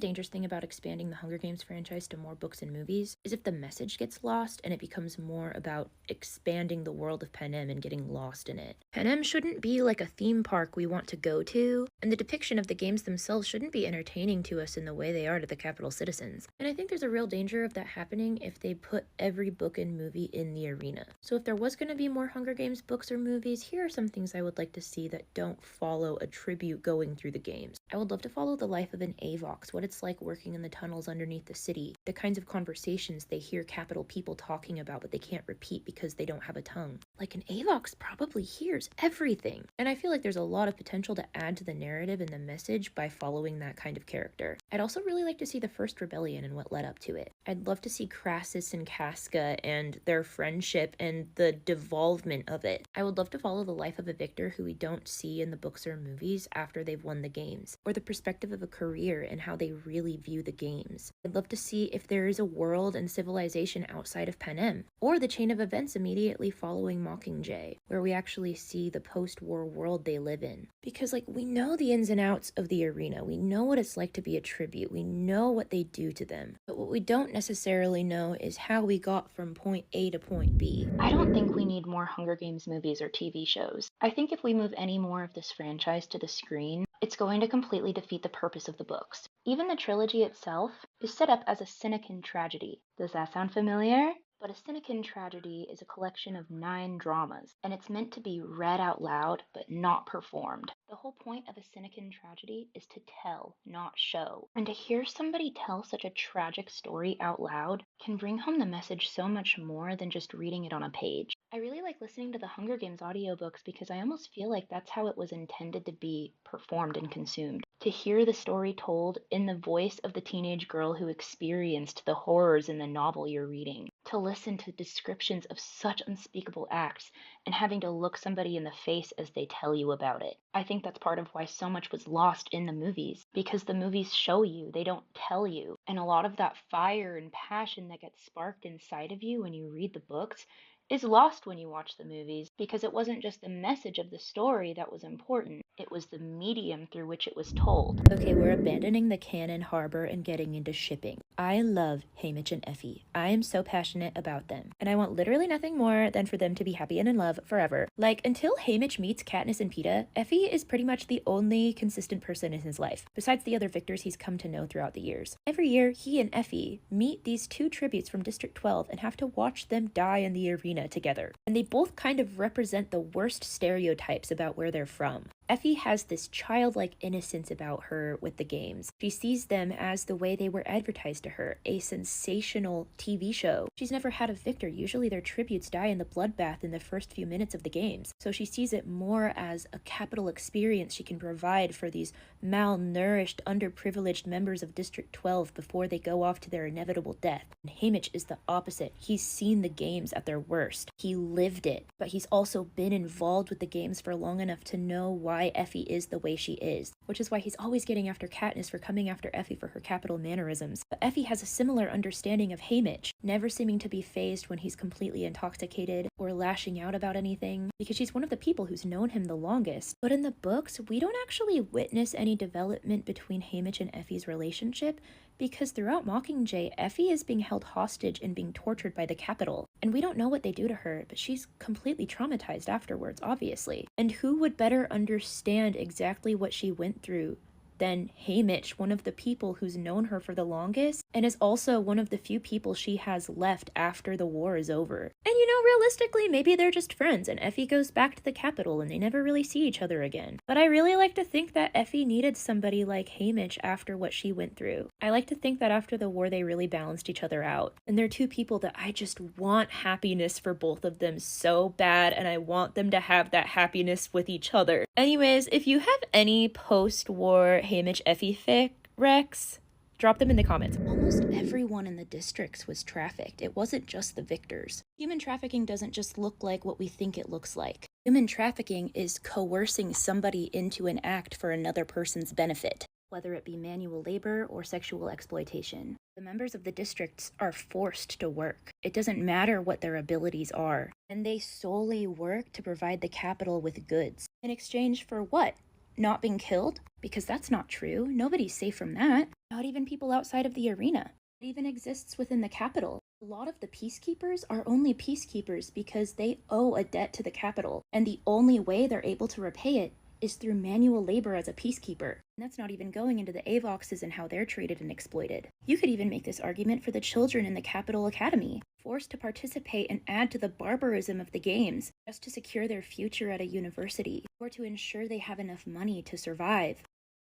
dangerous thing about expanding the Hunger Games franchise to more books and movies is if the message gets lost and it becomes more about expanding the world of Panem and getting lost in it. Panem shouldn't be like a theme park we want to go to, and the depiction of the games themselves shouldn't be entertaining to us in the way they are to the capital citizens. And I think there's a real danger of that happening if they put every book and movie in the arena. So if there was going to be more Hunger Games books or movies, here are some things I would like to see that don't follow a tribute going through the games. I would love to follow the life of an Avox, what it's like working in the tunnels underneath the city, the kinds of conversations they hear capital people talking about but they can't repeat because they don't have a tongue. Like, an Avox probably hears everything. And I feel like there's a lot of potential to add to the narrative and the message by following that kind of character. I'd also really like to see the first rebellion and what led up to it. I'd love to see Crassus and Casca and their friendship and the devolvement of it. I would love to follow the life of a victor who we don't see in the books or movies after they've won the games, or the perspective of a career and how they really view the games. I'd love to see if there is a world and civilization outside of Panem, or the chain of events immediately following Mockingjay, where we actually see the post-war world they live in. Because, like, we know the ins and outs of the arena, we know what it's like to be a tribute, we know what they do to them, but what we don't necessarily know is how we got from point A to point B. I don't think we need more Hunger Games movies or TV shows. I think if we move any more of this franchise to the screen, it's going to completely defeat the purpose of the books. Even the trilogy itself is set up as a Cynican tragedy. Does that sound familiar? But a Cynican tragedy is a collection of 9 dramas, and it's meant to be read out loud, but not performed. The whole point of a Cynican tragedy is to tell, not show. And to hear somebody tell such a tragic story out loud can bring home the message so much more than just reading it on a page. I really like listening to the Hunger Games audiobooks because I almost feel like that's how it was intended to be performed and consumed. To hear the story told in the voice of the teenage girl who experienced the horrors in the novel you're reading. To listen to descriptions of such unspeakable acts and having to look somebody in the face as they tell you about it. I think that's part of why so much was lost in the movies, because the movies show you, they don't tell you. And a lot of that fire and passion that gets sparked inside of you when you read the books is lost when you watch the movies, because it wasn't just the message of the story that was important, it was the medium through which it was told. Okay, we're abandoning the canon harbor and getting into shipping. I love Haymitch and Effie. I am so passionate about them, and I want literally nothing more than for them to be happy and in love forever. Like, until Haymitch meets Katniss and Peeta, Effie is pretty much the only consistent person in his life, besides the other victors he's come to know throughout the years. Every year, he and Effie meet these 2 tributes from District 12 and have to watch them die in the arena together. And they both kind of represent the worst stereotypes about where they're from. Effie has this childlike innocence about her with the games. She sees them as the way they were advertised to her, a sensational TV show. She's never had a victor. Usually their tributes die in the bloodbath in the first few minutes of the games. So she sees it more as a capital experience she can provide for these malnourished, underprivileged members of District 12 before they go off to their inevitable death. And Haymitch is the opposite. He's seen the games at their worst. He lived it, but he's also been involved with the games for long enough to know why Effie is the way she is, which is why he's always getting after Katniss for coming after Effie for her capital mannerisms. But Effie has a similar understanding of Haymitch, never seeming to be fazed when he's completely intoxicated or lashing out about anything, because she's one of the people who's known him the longest. But in the books, we don't actually witness any development between Haymitch and Effie's relationship, because throughout Mockingjay, Effie is being held hostage and being tortured by the Capitol. And we don't know what they do to her, but she's completely traumatized afterwards, obviously. And who would better understand exactly what she went through than Haymitch, one of the people who's known her for the longest, and is also one of the few people she has left after the war is over. And realistically, maybe they're just friends, and Effie goes back to the capital and they never really see each other again. But I really like to think that Effie needed somebody like Haymitch after what she went through. I like to think that after the war they really balanced each other out. And they're 2 people that I just want happiness for both of them so bad, and I want them to have that happiness with each other. Anyways, if you have any post-war Haymitch Effie fic recs, drop them in the comments. Almost everyone in the districts was trafficked. It wasn't just the victors. Human trafficking doesn't just look like what we think it looks like. Human trafficking is coercing somebody into an act for another person's benefit, whether it be manual labor or sexual exploitation. The members of the districts are forced to work. It doesn't matter what their abilities are, and they solely work to provide the capital with goods. In exchange for what? not being killed? Because that's not true. Nobody's safe from that. Not even people outside of the arena. It even exists within the capital. A lot of the peacekeepers are only peacekeepers because they owe a debt to the capital, and the only way they're able to repay it is through manual labor as a peacekeeper. And that's not even going into the Avoxes and how they're treated and exploited. You could even make this argument for the children in the Capital Academy, forced to participate and add to the barbarism of the games just to secure their future at a university, or to ensure they have enough money to survive.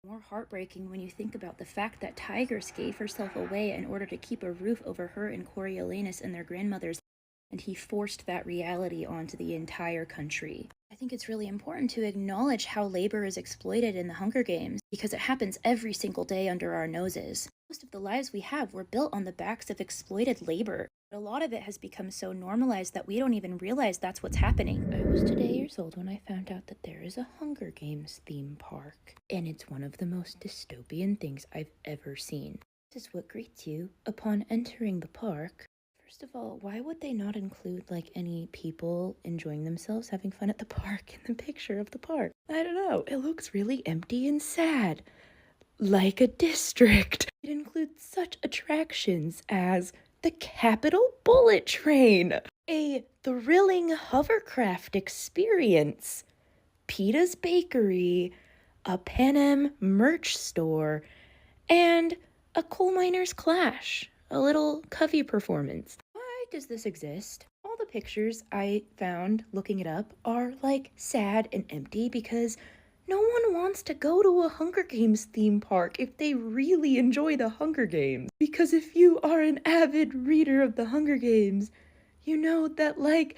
More heartbreaking when you think about the fact that Tigris gave herself away in order to keep a roof over her and Coriolanus and their grandmothers, and he forced that reality onto the entire country. I think it's really important to acknowledge how labor is exploited in the Hunger Games, because it happens every single day under our noses. Most of the lives we have were built on the backs of exploited labor, but a lot of it has become so normalized that we don't even realize that's what's happening. I was today years old when I found out that there is a Hunger Games theme park, and it's one of the most dystopian things I've ever seen. This is what greets you upon entering the park. First of all, why would they not include like any people enjoying themselves having fun at the park in the picture of the park? I don't know. It looks really empty and sad. Like a district. It includes such attractions as the Capitol Bullet Train, a thrilling hovercraft experience, Pita's Bakery, a Pan Am merch store, and a Coal Miners Clash, a little Covey performance. Why does this exist? All the pictures I found looking it up are like sad and empty because no one wants to go to a Hunger Games theme park if they really enjoy the Hunger Games. Because if you are an avid reader of the Hunger Games, you know that like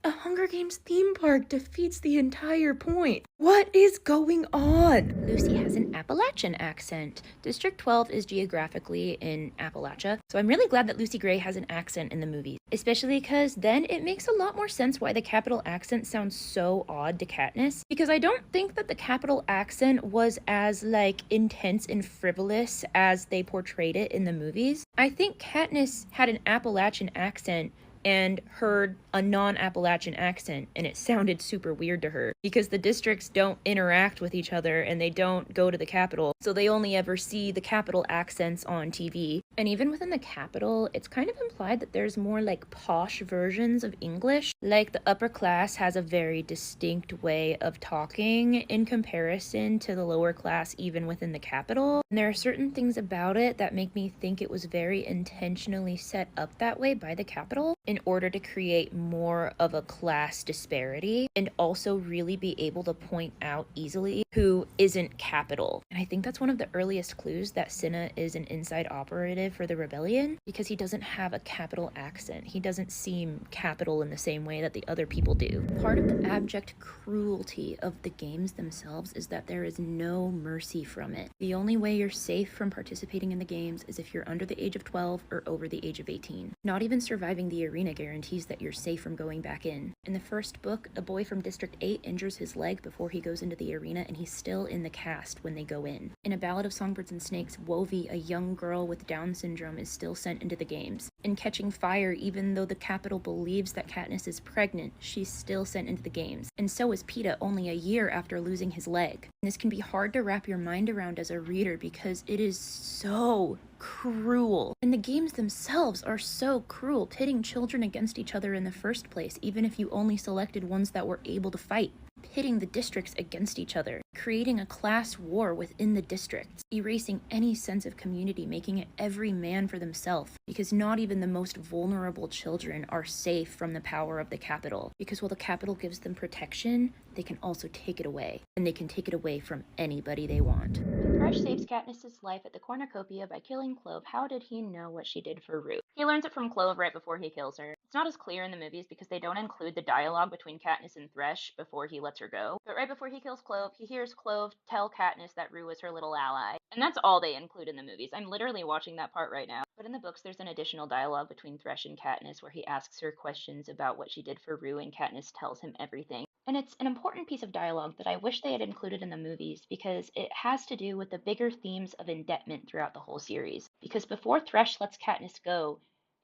a Hunger Games theme park defeats the entire point. What is going on? Lucy has an Appalachian accent. District 12 is geographically in Appalachia, so I'm really glad that Lucy Gray has an accent in the movie, especially because then it makes a lot more sense why the Capital accent sounds so odd to Katniss, because I don't think that the Capital accent was as like intense and frivolous as they portrayed it in the movies. I think Katniss had an Appalachian accent and heard a non-Appalachian accent, and it sounded super weird to her because the districts don't interact with each other and they don't go to the capital, so they only ever see the capital accents on TV. And even within the capital, it's kind of implied that there's more like posh versions of English. Like the upper class has a very distinct way of talking in comparison to the lower class, even within the capital. And there are certain things about it that make me think it was very intentionally set up that way by the capital in order to create more of a class disparity and also really be able to point out easily who isn't capital. And I think that's one of the earliest clues that Cinna is an inside operative for the rebellion, because he doesn't have a capital accent. He doesn't seem capital in the same way that the other people do. Part of the abject cruelty of the games themselves is that there is no mercy from it. The only way you're safe from participating in the games is if you're under the age of 12 or over the age of 18. Not even surviving the arena guarantees that you're safe from going back in. In the first book, a boy from District 8 injures his leg before he goes into the arena, and he's still in the cast when they go in. In A Ballad of Songbirds and Snakes, Wovi, a young girl with Down syndrome, is still sent into the games. In Catching Fire, even though the capital believes that Katniss is pregnant, she's still sent into the games. And so is Pita only a year after losing his leg. And this can be hard to wrap your mind around as a reader because it is so cruel. And the games themselves are so cruel, pitting children against each other in the first place, even if you only selected ones that were able to fight. Pitting the districts against each other, creating a class war within the districts, erasing any sense of community, making it every man for themselves, because not even the most vulnerable children are safe from the power of the capital, because while the capital gives them protection, they can also take it away, and they can take it away from anybody they want. When Thresh saves Katniss's life at the cornucopia by killing Clove, how did he know what she did for Rue? He learns it from Clove right before he kills her. It's not as clear in the movies because they don't include the dialogue between Katniss and Thresh before he lets her go. But right before he kills Clove, he hears Clove tell Katniss that Rue is her little ally. And that's all they include in the movies. I'm literally watching that part right now. But in the books, there's an additional dialogue between Thresh and Katniss where he asks her questions about what she did for Rue, and Katniss tells him everything. And it's an important piece of dialogue that I wish they had included in the movies because it has to do with the bigger themes of indebtment throughout the whole series. Because before Thresh lets Katniss go,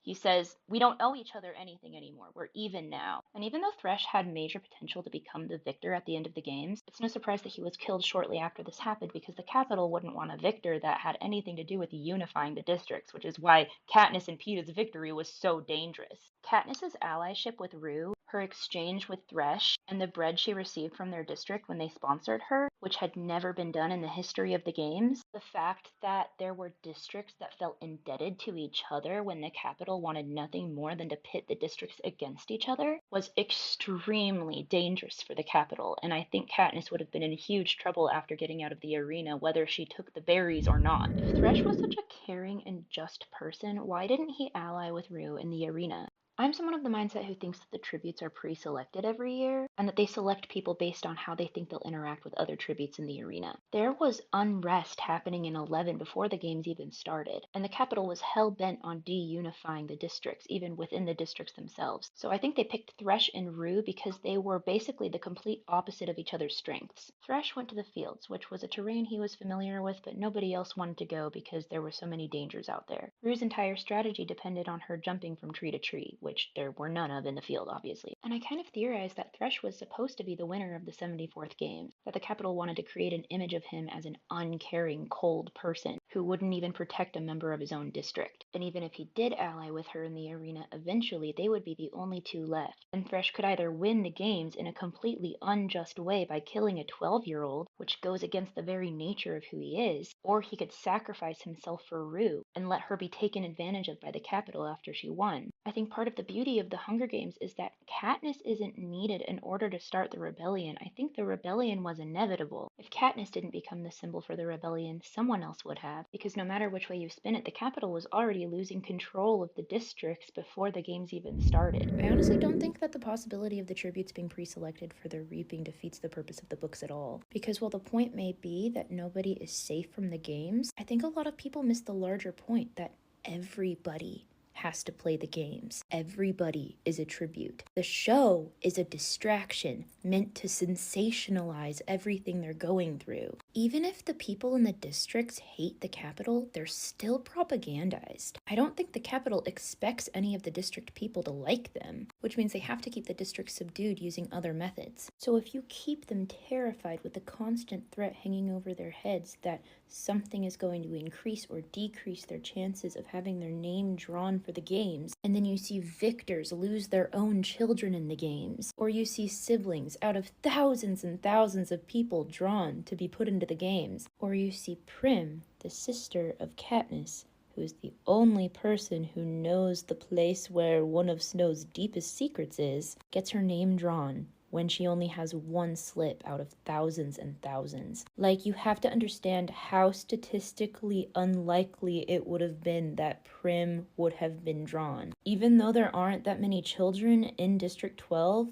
He says, "We don't owe each other anything anymore. We're even now." And even though Thresh had major potential to become the victor at the end of the games, it's no surprise that he was killed shortly after this happened because the Capitol wouldn't want a victor that had anything to do with unifying the districts, which is why Katniss and Peeta's victory was so dangerous. Katniss's allyship with Rue, her exchange with Thresh, and the bread she received from their district when they sponsored her, which had never been done in the history of the games, the fact that there were districts that felt indebted to each other when the Capitol wanted nothing more than to pit the districts against each other, was extremely dangerous for the Capitol, and I think Katniss would have been in huge trouble after getting out of the arena, whether she took the berries or not. If Thresh was such a caring and just person, why didn't he ally with Rue in the arena? I'm someone of the mindset who thinks that the tributes are pre-selected every year, and that they select people based on how they think they'll interact with other tributes in the arena. There was unrest happening in 11 before the games even started, and the Capitol was hell-bent on de-unifying the districts, even within the districts themselves. So I think they picked Thresh and Rue because they were basically the complete opposite of each other's strengths. Thresh went to the fields, which was a terrain he was familiar with, but nobody else wanted to go because there were so many dangers out there. Rue's entire strategy depended on her jumping from tree to tree, which there were none of in the field, obviously. And I kind of theorized that Thresh was supposed to be the winner of the 74th Games, that the Capitol wanted to create an image of him as an uncaring, cold person who wouldn't even protect a member of his own district. And even if he did ally with her in the arena, eventually they would be the only two left. And Thresh could either win the games in a completely unjust way by killing a 12-year-old, which goes against the very nature of who he is, or he could sacrifice himself for Rue and let her be taken advantage of by the Capitol after she won. I think part of the beauty of the Hunger Games is that Katniss isn't needed in order to start the rebellion. I think the rebellion was inevitable. If Katniss didn't become the symbol for the rebellion, someone else would have, because no matter which way you spin it, the Capitol was already losing control of the districts before the games even started. I honestly don't think that the possibility of the tributes being pre-selected for their reaping defeats the purpose of the books at all. Because while the point may be that nobody is safe from the games, I think a lot of people miss the larger point that everybody has to play the games. Everybody is a tribute. The show is a distraction meant to sensationalize everything they're going through. Even if the people in the districts hate the Capitol, they're still propagandized. I don't think the Capitol expects any of the district people to like them, which means they have to keep the district subdued using other methods. So if you keep them terrified with the constant threat hanging over their heads that something is going to increase or decrease their chances of having their name drawn for the games, and then you see victors lose their own children in the games, or you see siblings out of thousands and thousands of people drawn to be put into the games, or you see Prim, the sister of Katniss, who is the only person who knows the place where one of Snow's deepest secrets is, gets her name drawn when she only has one slip out of thousands and thousands. Like, you have to understand how statistically unlikely it would have been that Prim would have been drawn. Even though there aren't that many children in District 12,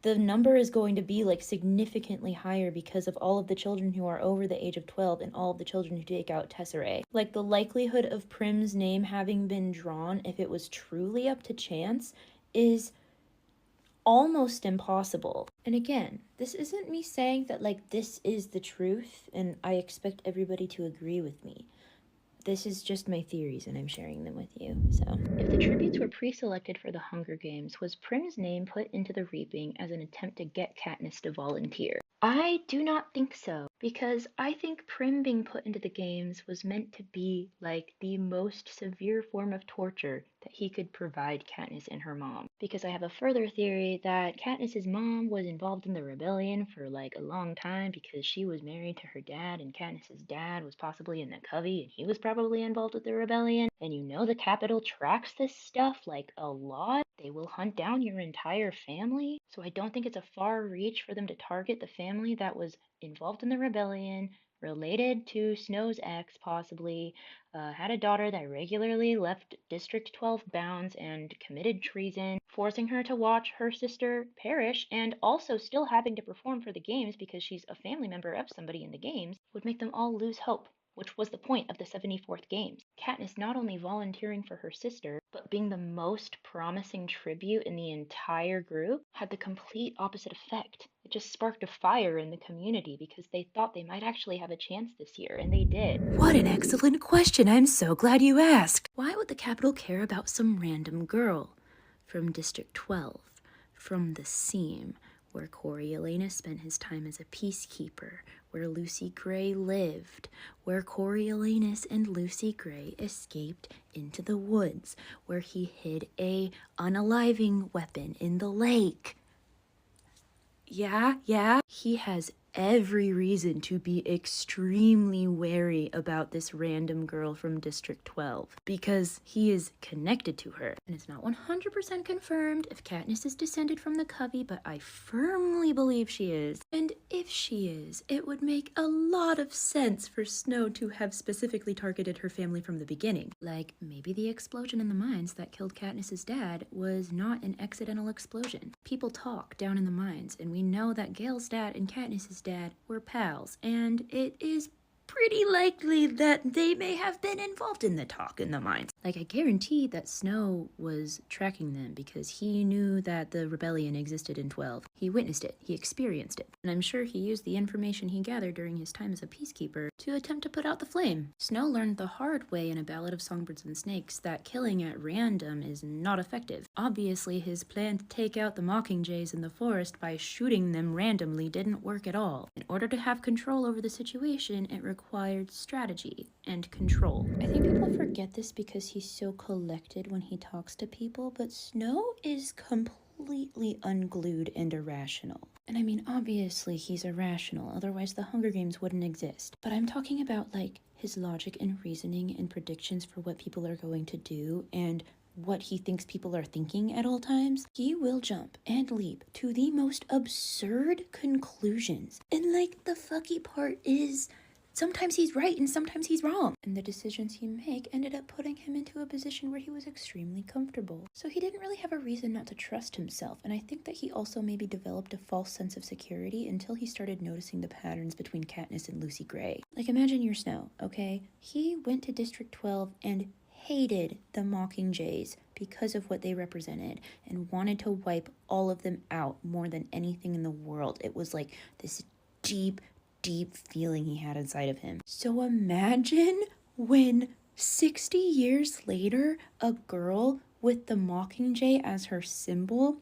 the number is going to be like significantly higher because of all of the children who are over the age of 12 and all of the children who take out Tesserae. Like, the likelihood of Prim's name having been drawn, if it was truly up to chance, is almost impossible. And again, this isn't me saying that like this is the truth and I expect everybody to agree with me. This is just my theories and I'm sharing them with you. So if the tributes were pre-selected for the Hunger Games, was Prim's name put into the reaping as an attempt to get Katniss to volunteer? I do not think so, because I think Prim being put into the games was meant to be like the most severe form of torture that he could provide Katniss and her mom. Because I have a further theory that Katniss's mom was involved in the rebellion for like a long time because she was married to her dad, and Katniss's dad was possibly in the Covey and he was probably involved with the rebellion. And you know the Capitol tracks this stuff like a lot. They will hunt down your entire family. So I don't think it's a far reach for them to target the family that was involved in the rebellion, related to Snow's ex possibly, had a daughter that regularly left District 12 bounds and committed treason, forcing her to watch her sister perish, and also still having to perform for the games because she's a family member of somebody in the games, would make them all lose hope, which was the point of the 74th Games. Katniss not only volunteering for her sister, but being the most promising tribute in the entire group, had the complete opposite effect. just sparked a fire in the community because they thought they might actually have a chance this year, and they did. What an excellent question. I'm so glad you asked. Why would the Capitol care about some random girl from District 12, from the Seam, where Coriolanus spent his time as a peacekeeper, where Lucy Gray lived, where Coriolanus and Lucy Gray escaped into the woods, where he hid a unaliving weapon in the lake? Yeah, he has every reason to be extremely wary about this random girl from District 12 because he is connected to her. And it's not 100% confirmed if Katniss is descended from the Covey, but I firmly believe she is. And if she is, it would make a lot of sense for Snow to have specifically targeted her family from the beginning. Like, maybe the explosion in the mines that killed Katniss's dad was not an accidental explosion. People talk down in the mines, and we know that Gale's dad and Katniss's dad were pals, and it is pretty likely that they may have been involved in the talk in the mines. Like, I guarantee that Snow was tracking them because he knew that the rebellion existed in 12. He witnessed it. He experienced it. And I'm sure he used the information he gathered during his time as a peacekeeper to attempt to put out the flame. Snow learned the hard way in A Ballad of Songbirds and Snakes that killing at random is not effective. Obviously, his plan to take out the mockingjays in the forest by shooting them randomly didn't work at all. In order to have control over the situation, it required strategy and control. I think people forget this because he's so collected when he talks to people, but Snow is completely unglued and irrational. And I mean, obviously he's irrational, otherwise the Hunger Games wouldn't exist. But I'm talking about, like, his logic and reasoning and predictions for what people are going to do and what he thinks people are thinking at all times. He will jump and leap to the most absurd conclusions. And, like, the fucky part is, sometimes he's right and sometimes he's wrong. And the decisions he made ended up putting him into a position where he was extremely comfortable. So he didn't really have a reason not to trust himself. And I think that he also maybe developed a false sense of security until he started noticing the patterns between Katniss and Lucy Gray. Like, imagine your Snow, okay? He went to District 12 and hated the Mockingjays because of what they represented and wanted to wipe all of them out more than anything in the world. It was like this deep feeling he had inside of him. So imagine when 60 years later, a girl with the Mockingjay as her symbol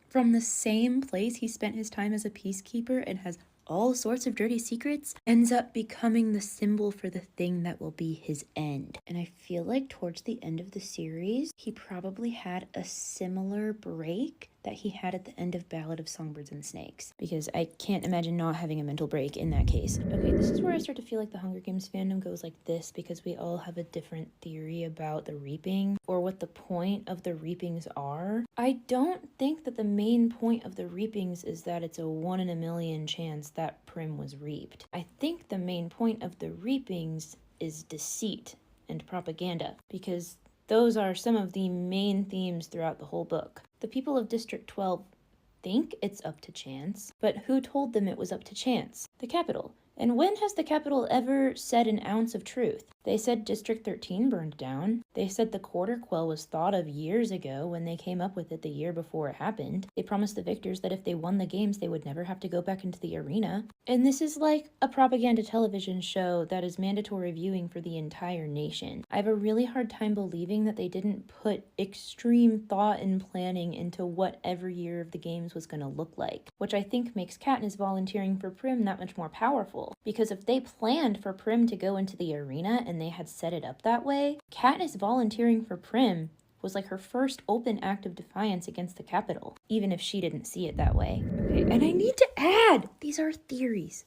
from the same place he spent his time as a peacekeeper and has all sorts of dirty secrets ends up becoming the symbol for the thing that will be his end. And I feel like towards the end of the series, he probably had a similar break that he had at the end of Ballad of Songbirds and Snakes, because I can't imagine not having a mental break in that case. Okay, this is where I start to feel like the Hunger Games fandom goes like this, because we all have a different theory about the reaping, or what the point of the reapings are. I don't think that the main point of the reapings is that it's a 1 in a million chance that Prim was reaped. I think the main point of the reapings is deceit and propaganda, because those are some of the main themes throughout the whole book. The people of District 12 think it's up to chance, but who told them it was up to chance? The Capitol. And when has the Capitol ever said an ounce of truth? They said District 13 burned down. They said the Quarter Quell was thought of years ago when they came up with it the year before it happened. They promised the victors that if they won the games, they would never have to go back into the arena. And this is like a propaganda television show that is mandatory viewing for the entire nation. I have a really hard time believing that they didn't put extreme thought and planning into what every year of the games was going to look like, which I think makes Katniss volunteering for Prim that much more powerful. Because if they planned for Prim to go into the arena and they had set it up that way, Katniss volunteering for Prim was like her first open act of defiance against the Capitol, even if she didn't see it that way. Okay, and I need to add, these are theories,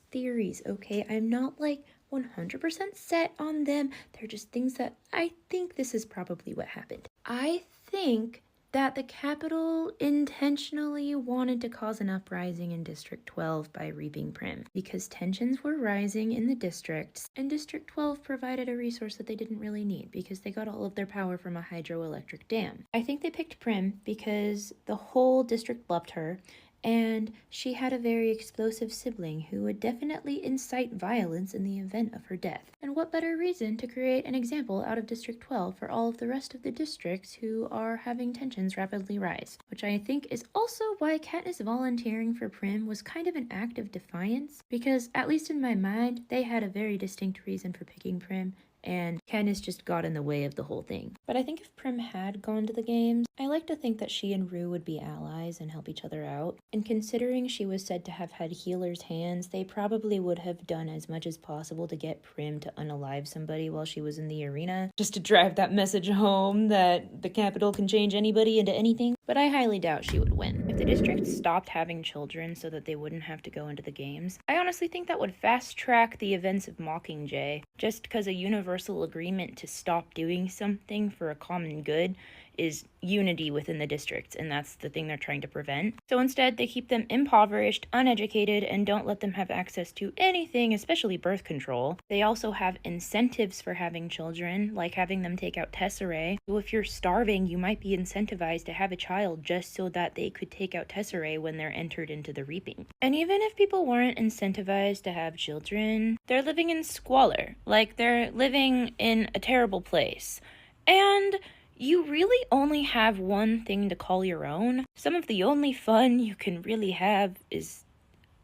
okay? I'm not like 100% set on them. They're just things that I think this is probably what happened. I think that the Capitol intentionally wanted to cause an uprising in District 12 by reaping Prim, because tensions were rising in the districts, and District 12 provided a resource that they didn't really need, because they got all of their power from a hydroelectric dam. I think they picked Prim because the whole district loved her, And she had a very explosive sibling who would definitely incite violence in the event of her death. And what better reason to create an example out of District 12 for all of the rest of the districts who are having tensions rapidly rise? Which I think is also why Katniss volunteering for Prim was kind of an act of defiance, because at least in my mind, they had a very distinct reason for picking Prim, and Katniss just got in the way of the whole thing. But I think if Prim had gone to the games, I like to think that she and Rue would be allies and help each other out. And considering she was said to have had healer's hands, they probably would have done as much as possible to get Prim to unalive somebody while she was in the arena, just to drive that message home that the Capitol can change anybody into anything. But I highly doubt she would win. If the district stopped having children so that they wouldn't have to go into the games, I honestly think that would fast track the events of Mockingjay, just because a universal agreement to stop doing something for a common good is unity within the districts, and that's the thing they're trying to prevent. So instead, they keep them impoverished, uneducated, and don't let them have access to anything, especially birth control. They also have incentives for having children, like having them take out Tesserae. So if you're starving, you might be incentivized to have a child just so that they could take out Tesserae when they're entered into the reaping. And even if people weren't incentivized to have children, they're living in squalor. Like, they're living in a terrible place. And you really only have one thing to call your own. Some of the only fun you can really have is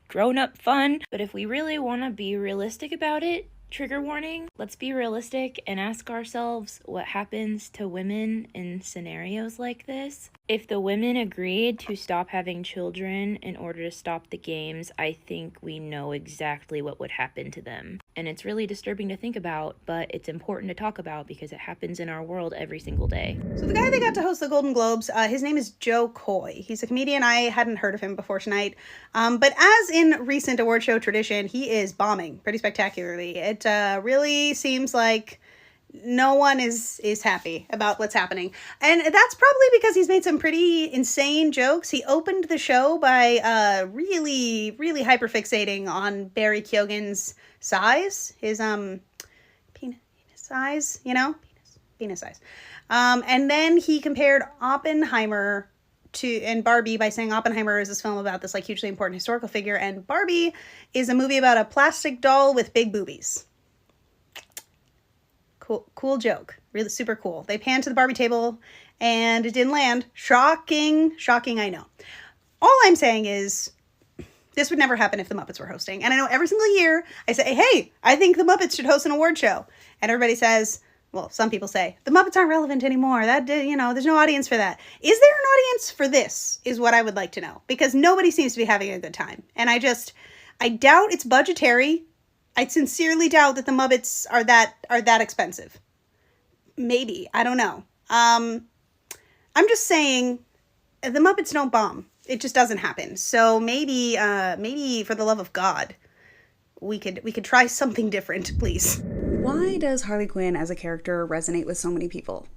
grown-up fun. But if we really want to be realistic about it, trigger warning, let's be realistic and ask ourselves what happens to women in scenarios like this. If the women agreed to stop having children in order to stop the games, I think we know exactly what would happen to them. And it's really disturbing to think about, but it's important to talk about because it happens in our world every single day. So the guy that got to host the Golden Globes, his name is Joe Coy. He's a comedian. I hadn't heard of him before tonight. But as in recent award show tradition, he is bombing pretty spectacularly. It really seems like no one is happy about what's happening. And that's probably because he's made some pretty insane jokes. He opened the show by really, really hyperfixating on Barry Keoghan's size. His penis size, you know? Penis size. And then he compared Oppenheimer and Barbie by saying Oppenheimer is this film about this like hugely important historical figure, and Barbie is a movie about a plastic doll with big boobies. Cool joke. Really super cool. They panned to the Barbie table and it didn't land. Shocking, I know. All I'm saying is this would never happen if the Muppets were hosting. And I know every single year I say, hey, I think the Muppets should host an award show. And everybody says, well, some people say, the Muppets aren't relevant anymore. There's no audience for that. Is there an audience for this is what I would like to know. Because nobody seems to be having a good time. And I doubt it's budgetary. I sincerely doubt that the Muppets are that expensive. Maybe. I don't know. I'm just saying the Muppets don't bomb. It just doesn't happen. So maybe for the love of God, we could try something different, please. Why does Harley Quinn as a character resonate with so many people?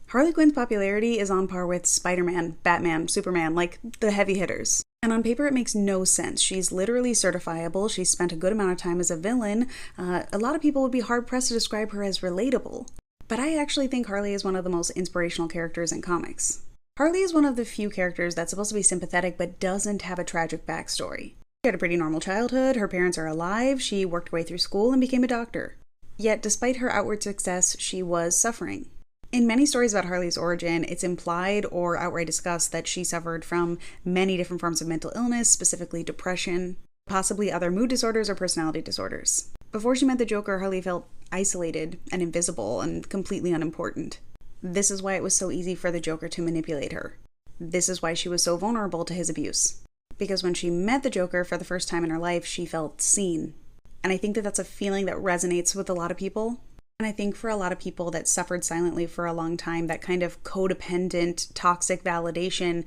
Harley Quinn's popularity is on par with Spider-Man, Batman, Superman, like the heavy hitters. And on paper, it makes no sense. She's literally certifiable. She's spent a good amount of time as a villain. A lot of people would be hard-pressed to describe her as relatable. But I actually think Harley is one of the most inspirational characters in comics. Harley is one of the few characters that's supposed to be sympathetic but doesn't have a tragic backstory. She had a pretty normal childhood, her parents are alive, she worked her way through school and became a doctor. Yet, despite her outward success, she was suffering. In many stories about Harley's origin, it's implied or outright discussed that she suffered from many different forms of mental illness, specifically depression, possibly other mood disorders or personality disorders. Before she met the Joker, Harley felt isolated and invisible and completely unimportant. This is why it was so easy for the Joker to manipulate her. This is why she was so vulnerable to his abuse. Because when she met the Joker for the first time in her life, she felt seen. And I think that that's a feeling that resonates with a lot of people. And I think for a lot of people that suffered silently for a long time, that kind of codependent, toxic validation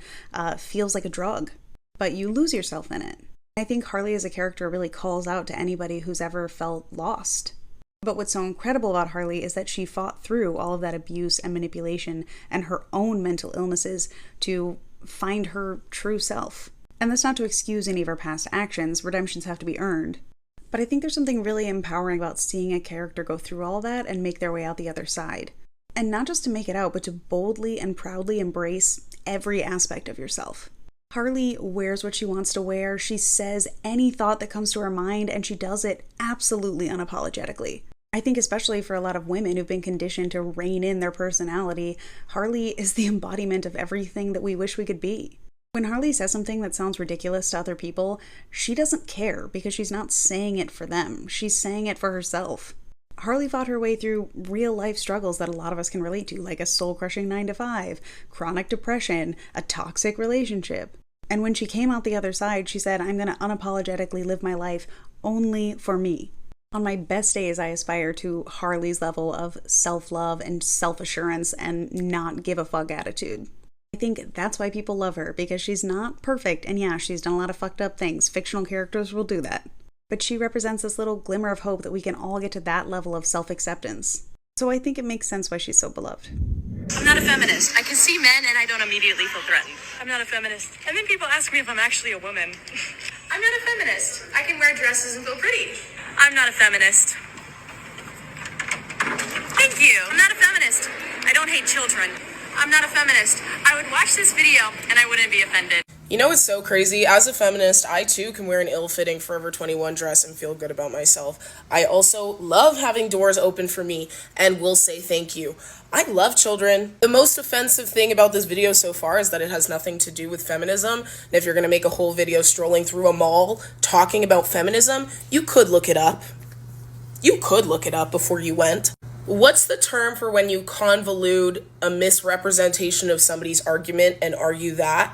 feels like a drug. But you lose yourself in it. I think Harley as a character really calls out to anybody who's ever felt lost. But what's so incredible about Harley is that she fought through all of that abuse and manipulation and her own mental illnesses to find her true self. And that's not to excuse any of her past actions. Redemptions have to be earned. But I think there's something really empowering about seeing a character go through all that and make their way out the other side. And not just to make it out, but to boldly and proudly embrace every aspect of yourself. Harley wears what she wants to wear, she says any thought that comes to her mind, and she does it absolutely unapologetically. I think especially for a lot of women who've been conditioned to rein in their personality, Harley is the embodiment of everything that we wish we could be. When Harley says something that sounds ridiculous to other people, she doesn't care because she's not saying it for them. She's saying it for herself. Harley fought her way through real life struggles that a lot of us can relate to, like a soul-crushing 9-to-5, chronic depression, a toxic relationship. And when she came out the other side, she said, I'm going to unapologetically live my life only for me. On my best days, I aspire to Harley's level of self-love and self-assurance and not give a fuck attitude. I think that's why people love her, because she's not perfect, and yeah, she's done a lot of fucked up things. Fictional characters will do that. But she represents this little glimmer of hope that we can all get to that level of self-acceptance. So I think it makes sense why she's so beloved. I'm not a feminist. I can see men and I don't immediately feel threatened. I'm not a feminist. And then people ask me if I'm actually a woman. I'm not a feminist. I can wear dresses and feel pretty. I'm not a feminist. Thank you. I'm not a feminist. I don't hate children. I'm not a feminist. I would watch this video and I wouldn't be offended. You know what's so crazy? As a feminist, I too can wear an ill-fitting Forever 21 dress and feel good about myself. I also love having doors open for me and will say thank you. I love children. The most offensive thing about this video so far is that it has nothing to do with feminism. And if you're going to make a whole video strolling through a mall talking about feminism, you could look it up. You could look it up before you went. What's the term for when you convolute a misrepresentation of somebody's argument and argue that?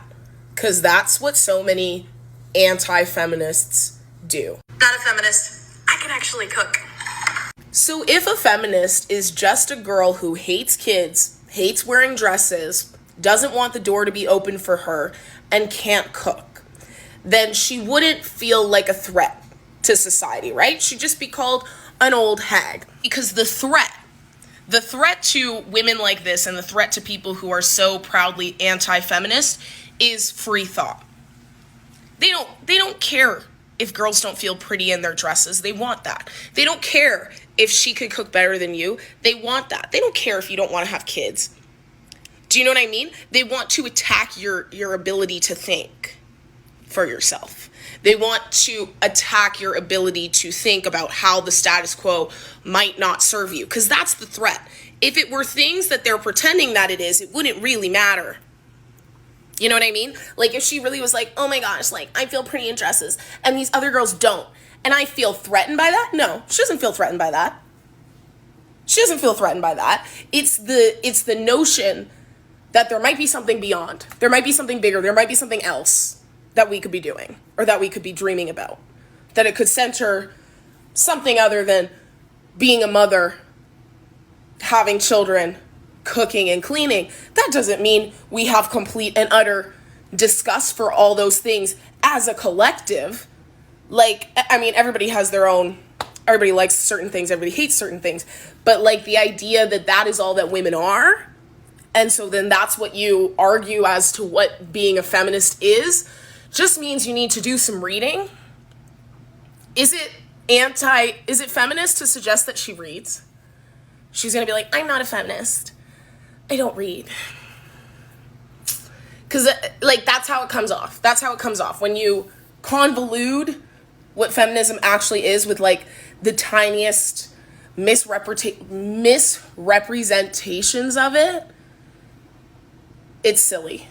Because that's what so many anti-feminists do. Not a feminist. I can actually cook. So if a feminist is just a girl who hates kids, hates wearing dresses, doesn't want the door to be open for her, and can't cook, then she wouldn't feel like a threat to society, right? She'd just be called an old hag. Because the threat to women like this and the threat to people who are so proudly anti-feminist is free thought. They don't care if girls don't feel pretty in their dresses. They want that. They don't care if she could cook better than you. They want that. They don't care if you don't want to have kids. Do you know what I mean? They want to attack your ability to think for yourself. They want to attack your ability to think about how the status quo might not serve you, because that's the threat. If it were things that they're pretending that it is, it wouldn't really matter. You know what I mean? Like if she really was like, oh my gosh, like I feel pretty in dresses and these other girls don't, and I feel threatened by that? No, she doesn't feel threatened by that. She doesn't feel threatened by that. It's the notion that there might be something beyond. There might be something bigger. There might be something else that we could be doing or that we could be dreaming about. That it could center something other than being a mother, having children, cooking and cleaning. That doesn't mean we have complete and utter disgust for all those things as a collective. Like, I mean, everybody has their own, everybody likes certain things, everybody hates certain things, but like the idea that that is all that women are, and so then that's what you argue as to what being a feminist is, just means you need to do some reading. Is it feminist to suggest that she reads? She's gonna be like, I'm not a feminist. I don't read. Because, like, that's how it comes off. That's how it comes off. When you convolute what feminism actually is with, like, the tiniest misrepresentations of it, it's silly.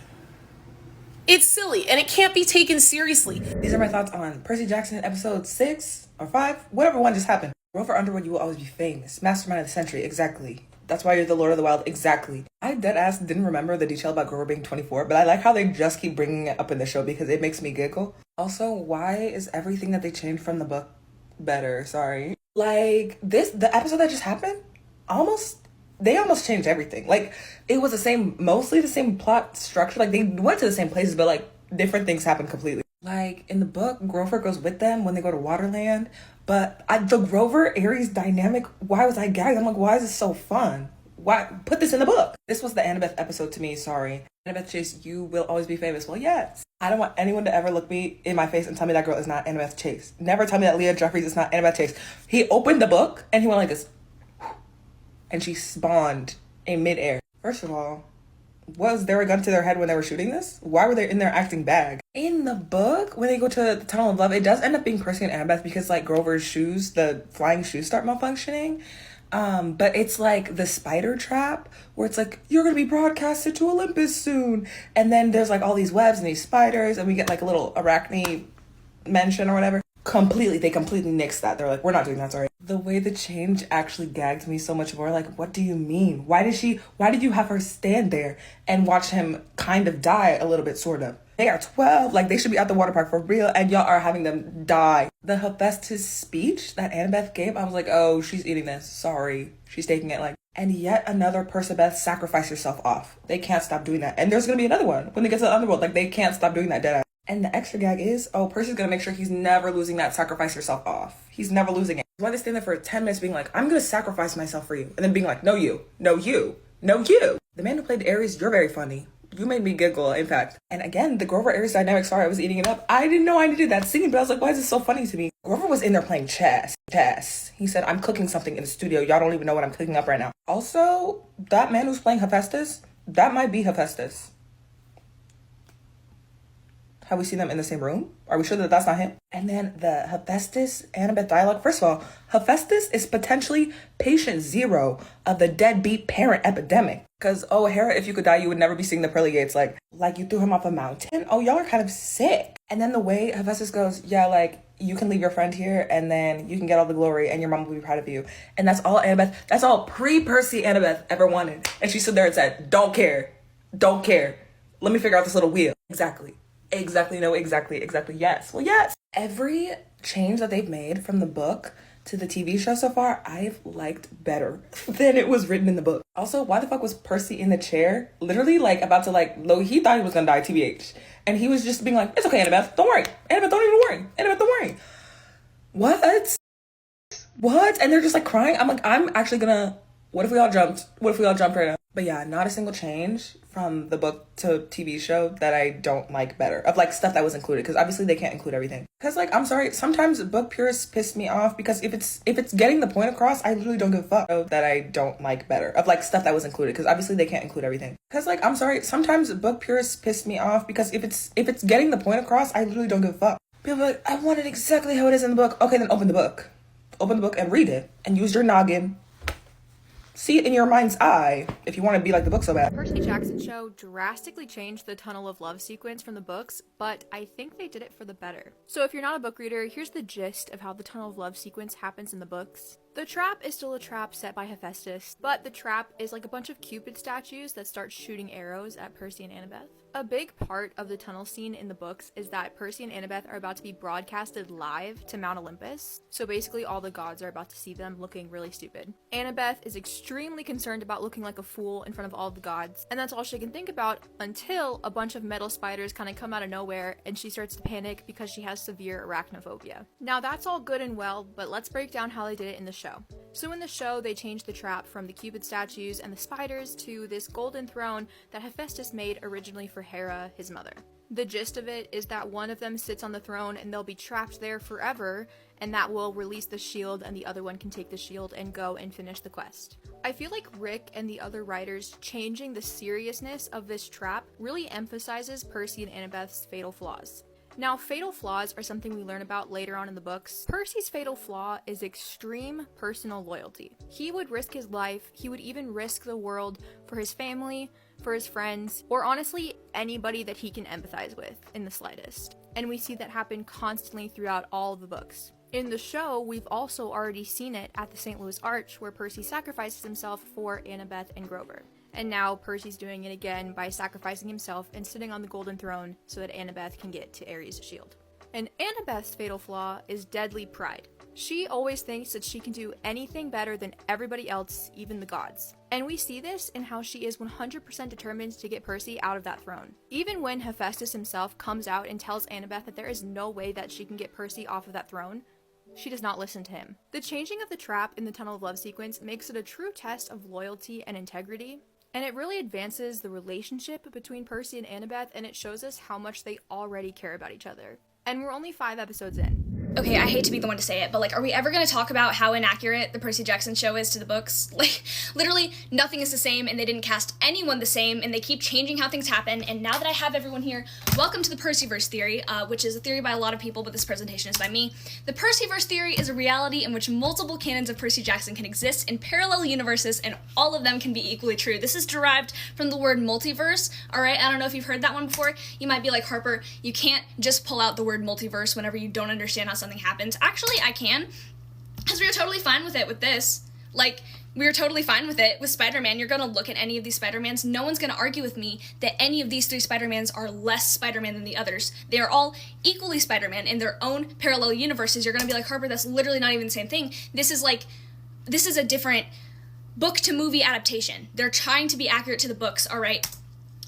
It's silly, and it can't be taken seriously. These are my thoughts on Percy Jackson episode 6 or 5, whatever one just happened. Grover Underwood, you will always be famous. Mastermind of the century, exactly. That's why you're the Lord of the Wild, exactly. I deadass didn't remember the detail about Grover being 24, but I like how they just keep bringing it up in the show because it makes me giggle. Also, why is everything that they changed from the book better? Sorry. Like, the episode that just happened, they almost changed everything. Like, it was mostly the same plot structure. Like, they went to the same places, but, like, different things happened completely. Like, in the book, Grover goes with them when they go to Waterland. But the Grover-Ares dynamic, why was I gagged? I'm like, why is this so fun? Why? Put this in the book. This was the Annabeth episode to me, sorry. Annabeth Chase, you will always be famous. Well, yes. I don't want anyone to ever look me in my face and tell me that girl is not Annabeth Chase. Never tell me that Leah Jeffries is not Annabeth Chase. He opened the book and he went like this. And she spawned in midair. First of all, Was there a gun to their head when they were shooting this? Why were they in there acting bad? In the book, when they go to the Tunnel of Love, it does end up being Percy and Annabeth because like Grover's shoes, the flying shoes start malfunctioning. But it's like the spider trap where it's like, you're gonna be broadcasted to Olympus soon. And then there's like all these webs and these spiders, and we get like a little arachne mention or whatever. They completely nixed that. They're like, we're not doing that, sorry. The way the change actually gagged me so much more. Like, what do you mean? Why did you have her stand there and watch him kind of die a little bit, sort of? They are 12, like they should be at the water park for real, and y'all are having them die. The Hephaestus speech that Annabeth gave, I was like, oh, she's eating this. Sorry. She's taking it like. And yet another Percabeth sacrificed herself off. They can't stop doing that. And there's gonna be another one when they get to the underworld. Like, they can't stop doing that, deadass. And the extra gag is, oh, Percy's gonna make sure he's never losing that sacrifice yourself off. He's never losing it. Why they stand there for 10 minutes being like, I'm gonna sacrifice myself for you. And then being like, no, you. No, you. No, you. The man who played Ares, you're very funny. You made me giggle, in fact. And again, the Grover-Ares dynamic, sorry, I was eating it up. I didn't know I needed that scene, but I was like, why is this so funny to me? Grover was in there playing chess. He said, I'm cooking something in the studio. Y'all don't even know what I'm cooking up right now. Also, that man who's playing Hephaestus, that might be Hephaestus. Have we seen them in the same room? Are we sure that that's not him? And then the Hephaestus Annabeth dialogue. First of all, Hephaestus is potentially patient zero of the deadbeat parent epidemic. Because, oh, Hera, if you could die, you would never be seeing the pearly gates. Like you threw him off a mountain. Oh, y'all are kind of sick. And then the way Hephaestus goes, yeah, like, you can leave your friend here and then you can get all the glory and your mom will be proud of you. And that's all that's all pre-Percy Annabeth ever wanted. And she stood there and said, don't care. Let me figure out this little wheel. Exactly, no, exactly, yes. Well, yes. Every change that they've made from the book to the TV show so far, I've liked better than it was written in the book. Also, why the fuck was Percy in the chair? Literally, like, about to, like, he thought he was gonna die, TBH. And he was just being like, it's okay, Annabeth, don't worry. Annabeth, don't even worry. Annabeth, don't worry. What? And they're just, like, crying. I'm like, I'm actually gonna, what if we all jumped right now? But yeah, not a single change from the book to TV show that I don't like better. Of like stuff that was included, because obviously they can't include everything. Because like, I'm sorry, sometimes book purists piss me off because if it's getting the point across, I literally don't give a fuck. That I don't like better. Of like stuff that was included, because obviously they can't include everything. Because like, I'm sorry, sometimes book purists piss me off because if it's getting the point across, I literally don't give a fuck. People are like, I want it exactly how it is in the book. Okay, then open the book. Open the book and read it and use your noggin. See it in your mind's eye if you want to be like the book so bad. Percy Jackson show drastically changed the Tunnel of Love sequence from the books, but I think they did it for the better. So if you're not a book reader, here's the gist of how the Tunnel of Love sequence happens in the books. The trap is still a trap set by Hephaestus, but the trap is like a bunch of Cupid statues that start shooting arrows at Percy and Annabeth. A big part of the tunnel scene in the books is that Percy and Annabeth are about to be broadcasted live to Mount Olympus, so basically all the gods are about to see them looking really stupid. Annabeth is extremely concerned about looking like a fool in front of all the gods, and that's all she can think about until a bunch of metal spiders kind of come out of nowhere and she starts to panic because she has severe arachnophobia. Now that's all good and well, but let's break down how they did it in the show. So in the show, they changed the trap from the Cupid statues and the spiders to this golden throne that Hephaestus made originally for Hera, his mother. The gist of it is that one of them sits on the throne and they'll be trapped there forever, and that will release the shield and the other one can take the shield and go and finish the quest. I feel like Rick and the other writers changing the seriousness of this trap really emphasizes Percy and Annabeth's fatal flaws. Now, fatal flaws are something we learn about later on in the books. Percy's fatal flaw is extreme personal loyalty. He would risk his life, he would even risk the world for his family, for his friends, or honestly, anybody that he can empathize with in the slightest. And we see that happen constantly throughout all of the books. In the show, we've also already seen it at the St. Louis Arch, where Percy sacrifices himself for Annabeth and Grover. And now Percy's doing it again by sacrificing himself and sitting on the golden throne so that Annabeth can get to Ares' shield. And Annabeth's fatal flaw is deadly pride. She always thinks that she can do anything better than everybody else, even the gods. And we see this in how she is 100% determined to get Percy out of that throne. Even when Hephaestus himself comes out and tells Annabeth that there is no way that she can get Percy off of that throne, she does not listen to him. The changing of the trap in the Tunnel of Love sequence makes it a true test of loyalty and integrity. And it really advances the relationship between Percy and Annabeth, and it shows us how much they already care about each other. And we're only 5 episodes in. okay, I hate to be the one to say it, but like, are we ever gonna talk about how inaccurate the Percy Jackson show is to the books? Like, literally nothing is the same, and they didn't cast anyone the same, and they keep changing how things happen. And now that I have everyone here, welcome to the Percyverse theory, which is a theory by a lot of people, but this presentation is by me. The Percyverse theory is a reality in which multiple canons of Percy Jackson can exist in parallel universes, and all of them can be equally true. This is derived from the word multiverse, all right? I don't know if you've heard that one before. You might be like, Harper, you can't just pull out the word multiverse whenever you don't understand how something happens. Actually, I can, because we were totally fine with it with this. Like, we were totally fine with it with Spider-Man. You're gonna look at any of these Spider-Mans, no one's gonna argue with me that any of these 3 Spider-Mans are less Spider-Man than the others. They are all equally Spider-Man in their own parallel universes. You're gonna be like, Harper, that's literally not even the same thing. This is a different book to movie adaptation. They're trying to be accurate to the books, all right?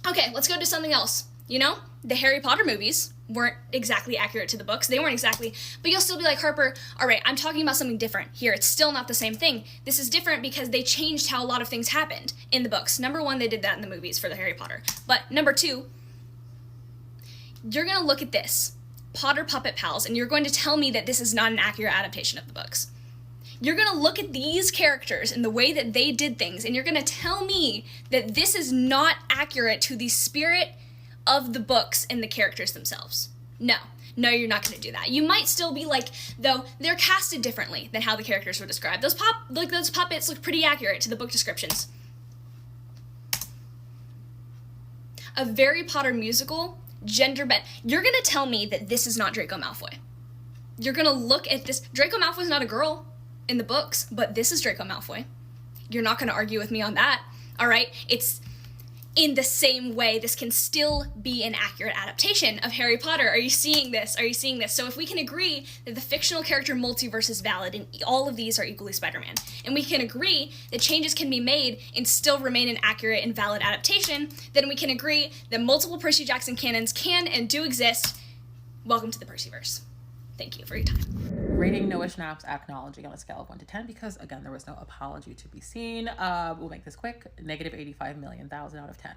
Okay, let's go to something else. You know, the Harry Potter movies weren't exactly accurate to the books. They weren't exactly, but you'll still be like, Harper, all right, I'm talking about something different here. It's still not the same thing. This is different because they changed how a lot of things happened in the books. Number 1, they did that in the movies for the Harry Potter. But number 2, you're gonna look at this, Potter Puppet Pals, and you're going to tell me that this is not an accurate adaptation of the books. You're gonna look at these characters and the way that they did things, and you're gonna tell me that this is not accurate to the spirit of the books and the characters themselves. No, you're not gonna do that. You might still be like, though, they're casted differently than how the characters were described. Those puppets look pretty accurate to the book descriptions. A Harry Potter musical, gender bent. You're gonna tell me that this is not Draco Malfoy. You're gonna look at this. Draco Malfoy's not a girl in the books, but this is Draco Malfoy. You're not gonna argue with me on that, all right? It's in the same way, this can still be an accurate adaptation of Harry Potter. Are you seeing this? Are you seeing this? So if we can agree that the fictional character multiverse is valid and all of these are equally Spider-Man, and we can agree that changes can be made and still remain an accurate and valid adaptation, then we can agree that multiple Percy Jackson canons can and do exist. Welcome to the Percyverse. Thank you for your time. Rating Noah Schnapp's acknowledging on a scale of 1 to 10 because, again, there was no apology to be seen. We'll make this quick. Negative 85 million thousand out of 10.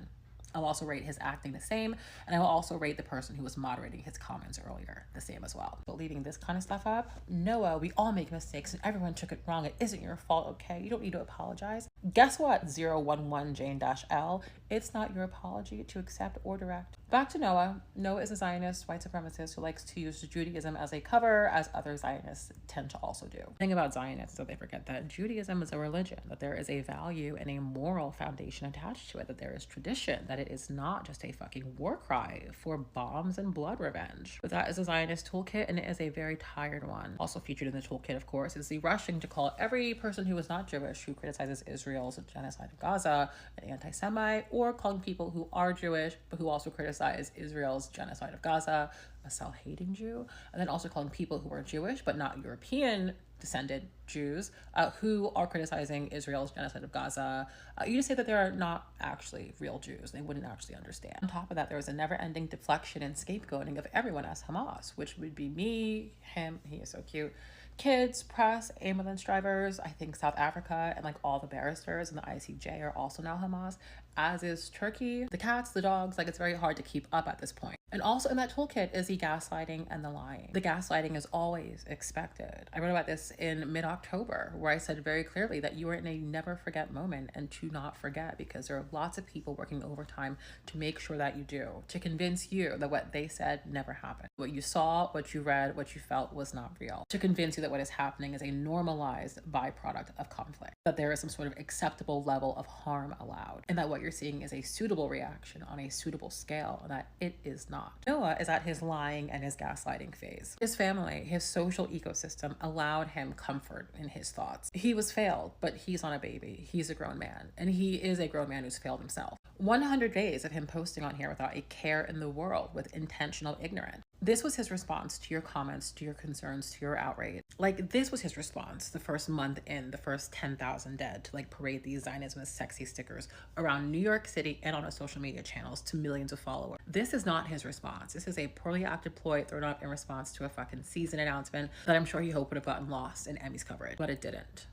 I'll also rate his acting the same, and I will also rate the person who was moderating his comments earlier the same as well. But leaving this kind of stuff up, Noah, we all make mistakes and everyone took it wrong. It isn't your fault, okay? You don't need to apologize. Guess what, 011 Jane-L? It's not your apology to accept or direct. Back to Noah. Noah is a Zionist white supremacist who likes to use Judaism as a cover, as other Zionists tend to also do. The thing about Zionists is that they forget that Judaism is a religion, that there is a value and a moral foundation attached to it, that there is tradition, that it is not just a fucking war cry for bombs and blood revenge. But that is a Zionist toolkit, and it is a very tired one. Also featured in the toolkit, of course, is the rushing to call every person who is not Jewish who criticizes Israel's genocide of Gaza an anti-Semite, or calling people who are Jewish but who also criticize Israel's genocide of Gaza a self-hating Jew, and then also calling people who are Jewish but not European descended Jews who are criticizing Israel's genocide of Gaza. You just say that they're not actually real Jews. They wouldn't actually understand. On top of that, there was a never-ending deflection and scapegoating of everyone as Hamas, which would be me, him, he is so cute, kids, press, ambulance drivers, I think South Africa, and like all the barristers and the ICJ are also now Hamas, as is Turkey, the cats, the dogs. Like, it's very hard to keep up at this point. And also in that toolkit is the gaslighting and the lying. The gaslighting is always expected. I wrote about this in mid-October, where I said very clearly that you are in a never forget moment, and to not forget, because there are lots of people working overtime to make sure that you do, to convince you that what they said never happened. What you saw, what you read, what you felt was not real. To convince you that what is happening is a normalized byproduct of conflict, that there is some sort of acceptable level of harm allowed, and that what you're seeing is a suitable reaction on a suitable scale, and that it is not. Noah is at his lying and his gaslighting phase. His family, his social ecosystem allowed him comfort in his thoughts. He was failed, but he's not a baby. He's a grown man, and he is a grown man who's failed himself. 100 days of him posting on here without a care in the world, with intentional ignorance. This was his response to your comments, to your concerns, to your outrage. Like, this was his response the first month in, the first 10,000 dead, to like parade these Zionism sexy stickers around New York City and on his social media channels to millions of followers. This is not his response. This is a poorly acted ploy thrown up in response to a fucking season announcement that I'm sure he hoped would have gotten lost in Emmy's coverage, but it didn't.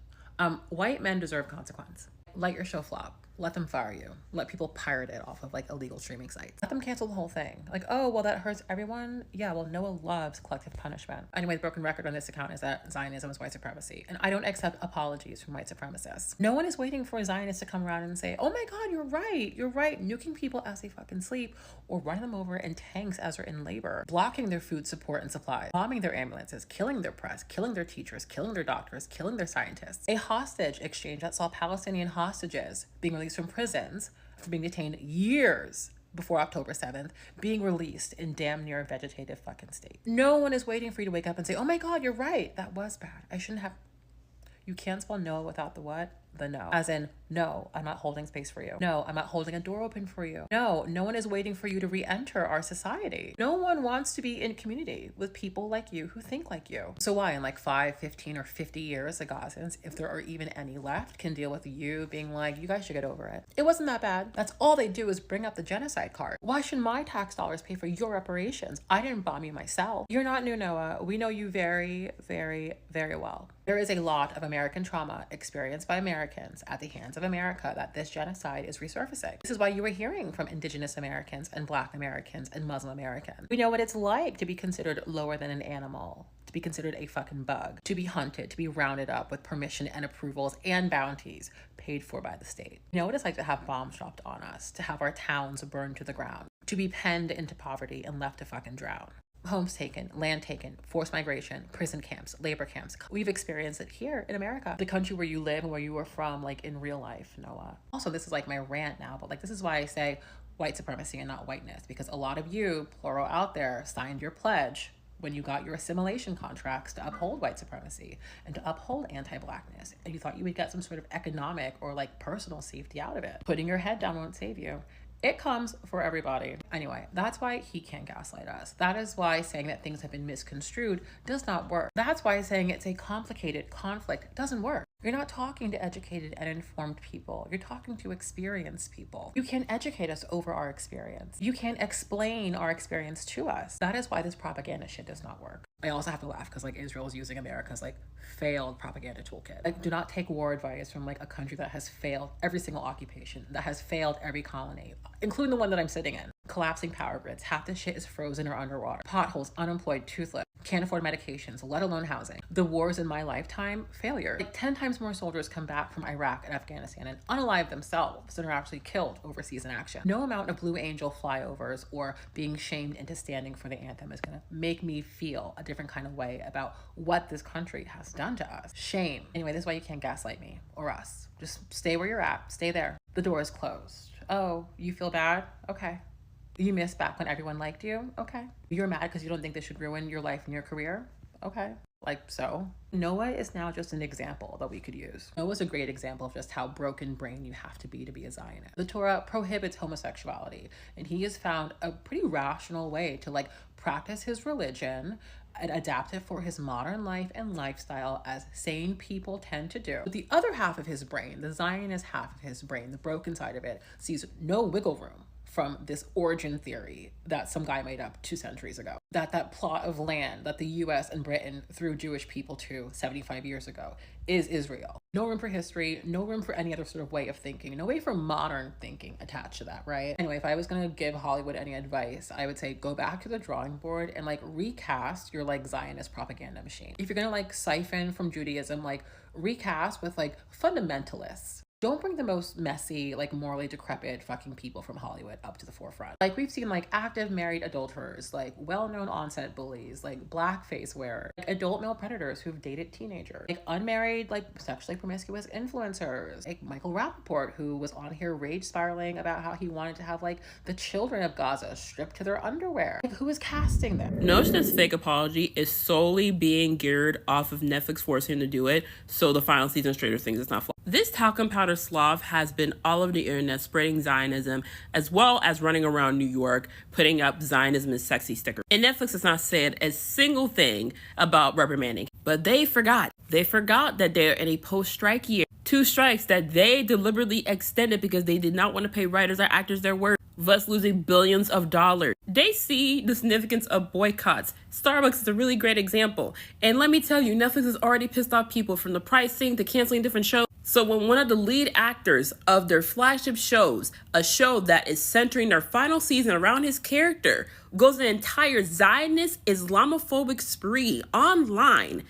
White men deserve consequence. Let your show flop. let them fire you. Let people pirate it off of like illegal streaming sites. Let them cancel the whole thing. Like, oh, well, that hurts everyone. Yeah, well, Noah loves collective punishment. Anyway, the broken record on this account is that Zionism is white supremacy. And I don't accept apologies from white supremacists. No one is waiting for a Zionist to come around and say, oh my God, you're right. You're right. Nuking people as they fucking sleep, or running them over in tanks as they're in labor, blocking their food support and supply, bombing their ambulances, killing their press, killing their teachers, killing their doctors, killing their scientists. A hostage exchange that saw Palestinian hostages being released from prisons for being detained years before October 7th, being released in damn near vegetative fucking state. No one is waiting for you to wake up and say, oh my God, you're right. That was bad. I shouldn't have. You can't spell Noah without the what? The no. As in, no, I'm not holding space for you. No, I'm not holding a door open for you. No, no one is waiting for you to re-enter our society. No one wants to be in community with people like you who think like you. So why in like 5, 15, or 50 years, the Gazans, if there are even any left, can deal with you being like, you guys should get over it. It wasn't that bad. That's all they do is bring up the genocide card. Why should my tax dollars pay for your reparations? I didn't bomb you myself. You're not new, Noah. We know you very, very, very well. There is a lot of American trauma experienced by Americans at the hands of America that this genocide is resurfacing. This is why you were hearing from Indigenous Americans and Black Americans and Muslim Americans. We know what it's like to be considered lower than an animal, to be considered a fucking bug, to be hunted, to be rounded up with permission and approvals and bounties paid for by the state. You know what it's like to have bombs dropped on us, to have our towns burned to the ground, to be penned into poverty and left to fucking drown. Homes taken, land taken, forced migration, prison camps, labor camps. We've experienced it here in America, the country where you live and where you were from, like in real life, Noah. Also, this is like my rant now, but like this is why I say white supremacy and not whiteness, because a lot of you, plural out there, signed your pledge when you got your assimilation contracts to uphold white supremacy and to uphold anti-Blackness, and you thought you would get some sort of economic or like personal safety out of it. Putting your head down won't save you. It comes for everybody. Anyway, that's why he can't gaslight us. That is why saying that things have been misconstrued does not work. That's why saying it's a complicated conflict doesn't work. You're not talking to educated and informed people. You're talking to experienced people. You can't educate us over our experience. You can't explain our experience to us. That is why this propaganda shit does not work. I also have to laugh because like Israel is using America's like failed propaganda toolkit. Like, do not take war advice from like a country that has failed every single occupation, that has failed every colony, including the one that I'm sitting in. Collapsing power grids, half the shit is frozen or underwater. Potholes, unemployed, toothless, can't afford medications, let alone housing. The wars in my lifetime, failure. Like 10 times more soldiers come back from Iraq and Afghanistan and unalive themselves than are actually killed overseas in action. No amount of Blue Angel flyovers or being shamed into standing for the anthem is gonna make me feel a different kind of way about what this country has done to us. Shame. Anyway, this is why you can't gaslight me or us. Just stay where you're at. Stay there. The door is closed. Oh, you feel bad? Okay. You missed back when everyone liked you? Okay. You're mad because you don't think this should ruin your life and your career? Okay. Like so. Noah is now just an example that we could use. Noah's a great example of just how broken brain you have to be a Zionist. The Torah prohibits homosexuality, and he has found a pretty rational way to like practice his religion and adapt it for his modern life and lifestyle as sane people tend to do. But the other half of his brain, the Zionist half of his brain, the broken side of it, sees no wiggle room from this origin theory that some guy made up 2 centuries ago. That plot of land that the US and Britain threw Jewish people to 75 years ago is Israel. No room for history, no room for any other sort of way of thinking, no way for modern thinking attached to that, right? Anyway, if I was gonna give Hollywood any advice, I would say go back to the drawing board and like recast your like Zionist propaganda machine. If you're gonna like siphon from Judaism, like recast with like fundamentalists. Don't bring the most messy, like morally decrepit fucking people from Hollywood up to the forefront. Like we've seen like active married adulterers, like well-known on-set bullies, like blackface wearers, like adult male predators who've dated teenagers, like unmarried, like sexually promiscuous influencers, like Michael Rappaport, who was on here rage spiraling about how he wanted to have like the children of Gaza stripped to their underwear. Like who is casting them? Notice this fake apology is solely being geared off of Netflix forcing him to do it, so the final season of Stranger Things is not flawed. This talcum powder Slav has been all over the internet spreading Zionism, as well as running around New York putting up Zionism is sexy stickers. And Netflix has not said a single thing about reprimanding, but they forgot. They forgot that they're in a post-strike year. 2 strikes that they deliberately extended because they did not want to pay writers or actors their work, thus losing billions of dollars. They see the significance of boycotts. Starbucks is a really great example. And let me tell you, Netflix has already pissed off people from the pricing to canceling different shows. So when one of the lead actors of their flagship shows, a show that is centering their final season around his character, goes an entire Zionist Islamophobic spree online,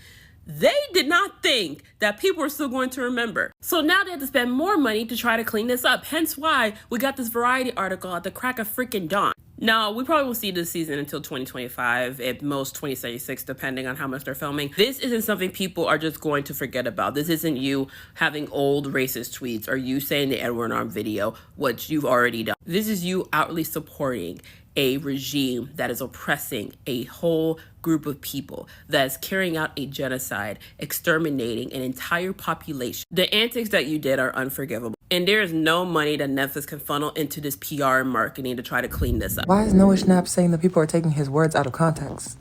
they did not think that people were still going to remember. So now they have to spend more money to try to clean this up. Hence why we got this Variety article at the crack of freaking dawn. Now, we probably won't see this season until 2025, at most 2036, depending on how much they're filming. This isn't something people are just going to forget about. This isn't you having old racist tweets or you saying the Edward Arm video, which you've already done. This is you outwardly supporting a regime that is oppressing a whole group of people, that is carrying out a genocide, exterminating an entire population. The antics that you did are unforgivable. And there is no money that Netflix can funnel into this PR and marketing to try to clean this up. Why is Noah Schnapp saying that people are taking his words out of context?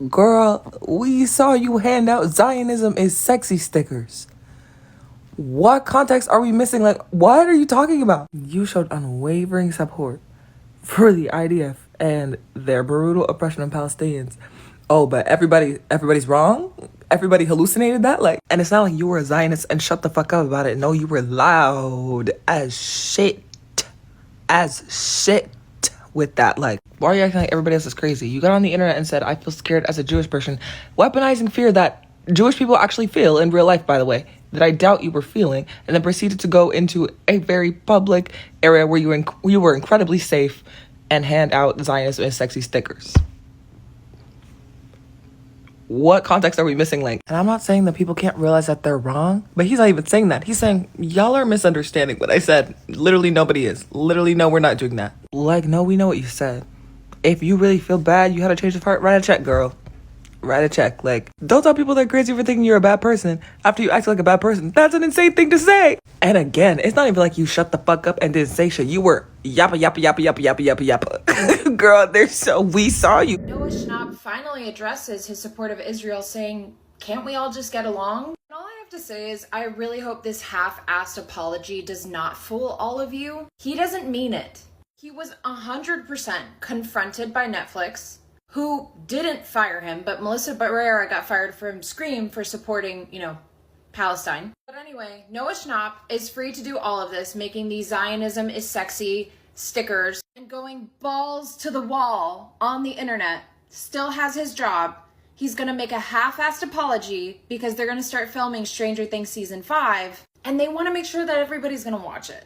Girl, we saw you hand out Zionism is sexy stickers. What context are we missing? Like, what are you talking about? You showed unwavering support for the IDF and their brutal oppression of Palestinians. Oh, but everybody's wrong? Everybody hallucinated that? Like, and it's not like you were a Zionist and shut the fuck up about it. No, you were loud as shit with that. Like, why are you acting like everybody else is crazy? You got on the internet and said, I feel scared as a Jewish person, weaponizing fear that Jewish people actually feel in real life, by the way, that I doubt you were feeling, and then proceeded to go into a very public area where you were incredibly safe and hand out Zionism and sexy stickers. What context are we missing, Link? And I'm not saying that people can't realize that they're wrong, but he's not even saying that. He's saying, y'all are misunderstanding what I said. Literally nobody is. Literally, no, we're not doing that. Like, no, we know what you said. If you really feel bad, you had to change of heart, write a check, girl. Write a check. Like, don't tell people they're crazy for thinking you're a bad person after you act like a bad person. That's an insane thing to say. And again, it's not even like you shut the fuck up and didn't say shit. You were yappa, yappa, yappa, yappa, yappa, yappa, yappa. Girl, we saw you. Noah Schnapp finally addresses his support of Israel, saying, can't we all just get along? And all I have to say is, I really hope this half-assed apology does not fool all of you. He doesn't mean it. He was 100% confronted by Netflix, who didn't fire him, but Melissa Barrera got fired from Scream for supporting, Palestine. But anyway, Noah Schnapp is free to do all of this, making these Zionism is sexy stickers and going balls to the wall on the internet, still has his job. He's gonna make a half-assed apology because they're gonna start filming Stranger Things Season 5, and they wanna make sure that everybody's gonna watch it.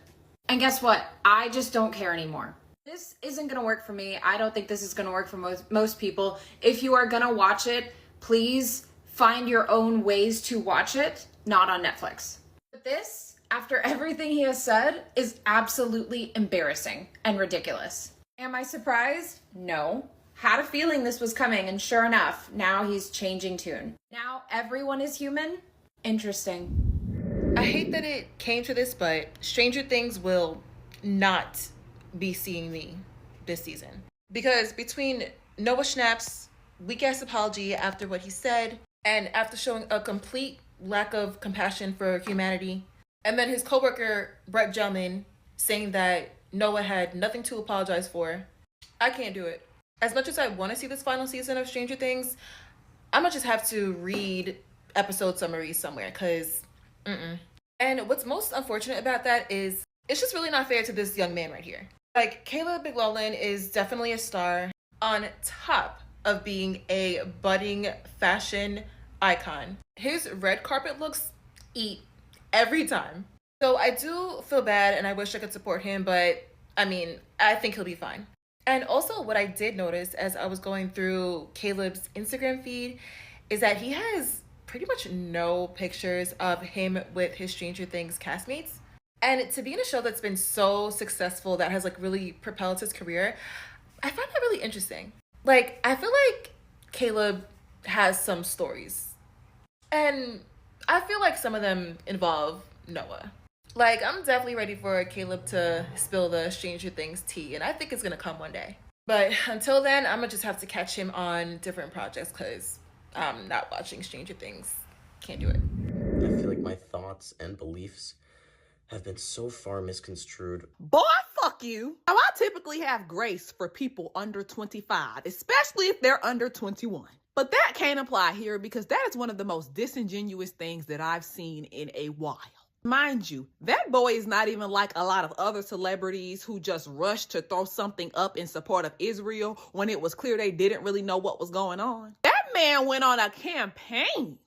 And guess what? I just don't care anymore. This isn't going to work for me. I don't think this is going to work for most people. If you are going to watch it, please find your own ways to watch it, not on Netflix. But this, after everything he has said, is absolutely embarrassing and ridiculous. Am I surprised? No. Had a feeling this was coming, and sure enough, now he's changing tune. Now everyone is human? Interesting. I hate that it came to this, but Stranger Things will not be seeing me this season, because between Noah Schnapp's weak-ass apology after what he said, and after showing a complete lack of compassion for humanity, and then his coworker Brett Gelman saying that Noah had nothing to apologize for, I can't do it. As much as I want to see this final season of Stranger Things, I'm gonna just have to read episode summaries somewhere, because And what's most unfortunate about that is it's just really not fair to this young man right here. Like, Caleb McLaughlin is definitely a star on top of being a budding fashion icon. His red carpet looks eat every time. So I do feel bad and I wish I could support him, but I mean, I think he'll be fine. And also what I did notice as I was going through Caleb's Instagram feed is that he has pretty much no pictures of him with his Stranger Things castmates. And to be in a show that's been so successful, that has like really propelled his career, I find that really interesting. Like, I feel like Caleb has some stories. And I feel like some of them involve Noah. Like, I'm definitely ready for Caleb to spill the Stranger Things tea, and I think it's gonna come one day. But until then, I'm gonna just have to catch him on different projects because I'm not watching Stranger Things. Can't do it. I feel like my thoughts and beliefs have been so far misconstrued. Boy, fuck you. Now, I typically have grace for people under 25, especially if they're under 21. But that can't apply here because that is one of the most disingenuous things that I've seen in a while. Mind you, that boy is not even like a lot of other celebrities who just rushed to throw something up in support of Israel when it was clear they didn't really know what was going on. That man went on a campaign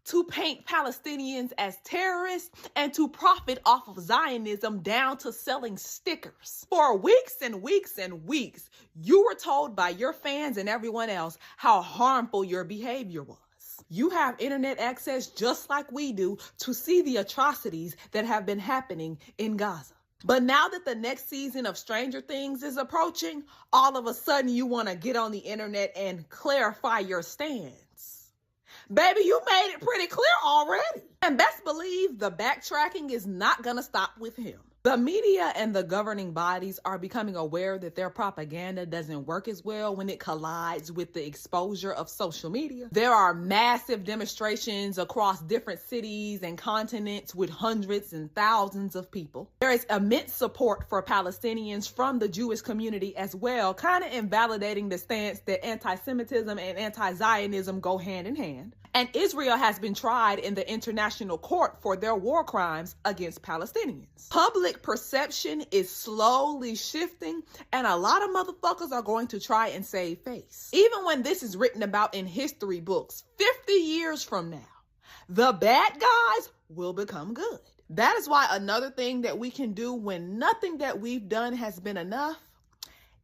to paint Palestinians as terrorists and to profit off of Zionism down to selling stickers. For weeks and weeks and weeks, you were told by your fans and everyone else how harmful your behavior was. You have internet access just like we do to see the atrocities that have been happening in Gaza. But now that the next season of Stranger Things is approaching, all of a sudden you want to get on the internet and clarify your stance. Baby, you made it pretty clear already. And best believe the backtracking is not going to stop with him. The media and the governing bodies are becoming aware that their propaganda doesn't work as well when it collides with the exposure of social media. There are massive demonstrations across different cities and continents with hundreds and thousands of people. There is immense support for Palestinians from the Jewish community as well, kind of invalidating the stance that anti-Semitism and anti-Zionism go hand in hand. And Israel has been tried in the international court for their war crimes against Palestinians. Public perception is slowly shifting, and a lot of motherfuckers are going to try and save face. Even when this is written about in history books 50 years from now, the bad guys will become good. That is why another thing that we can do when nothing that we've done has been enough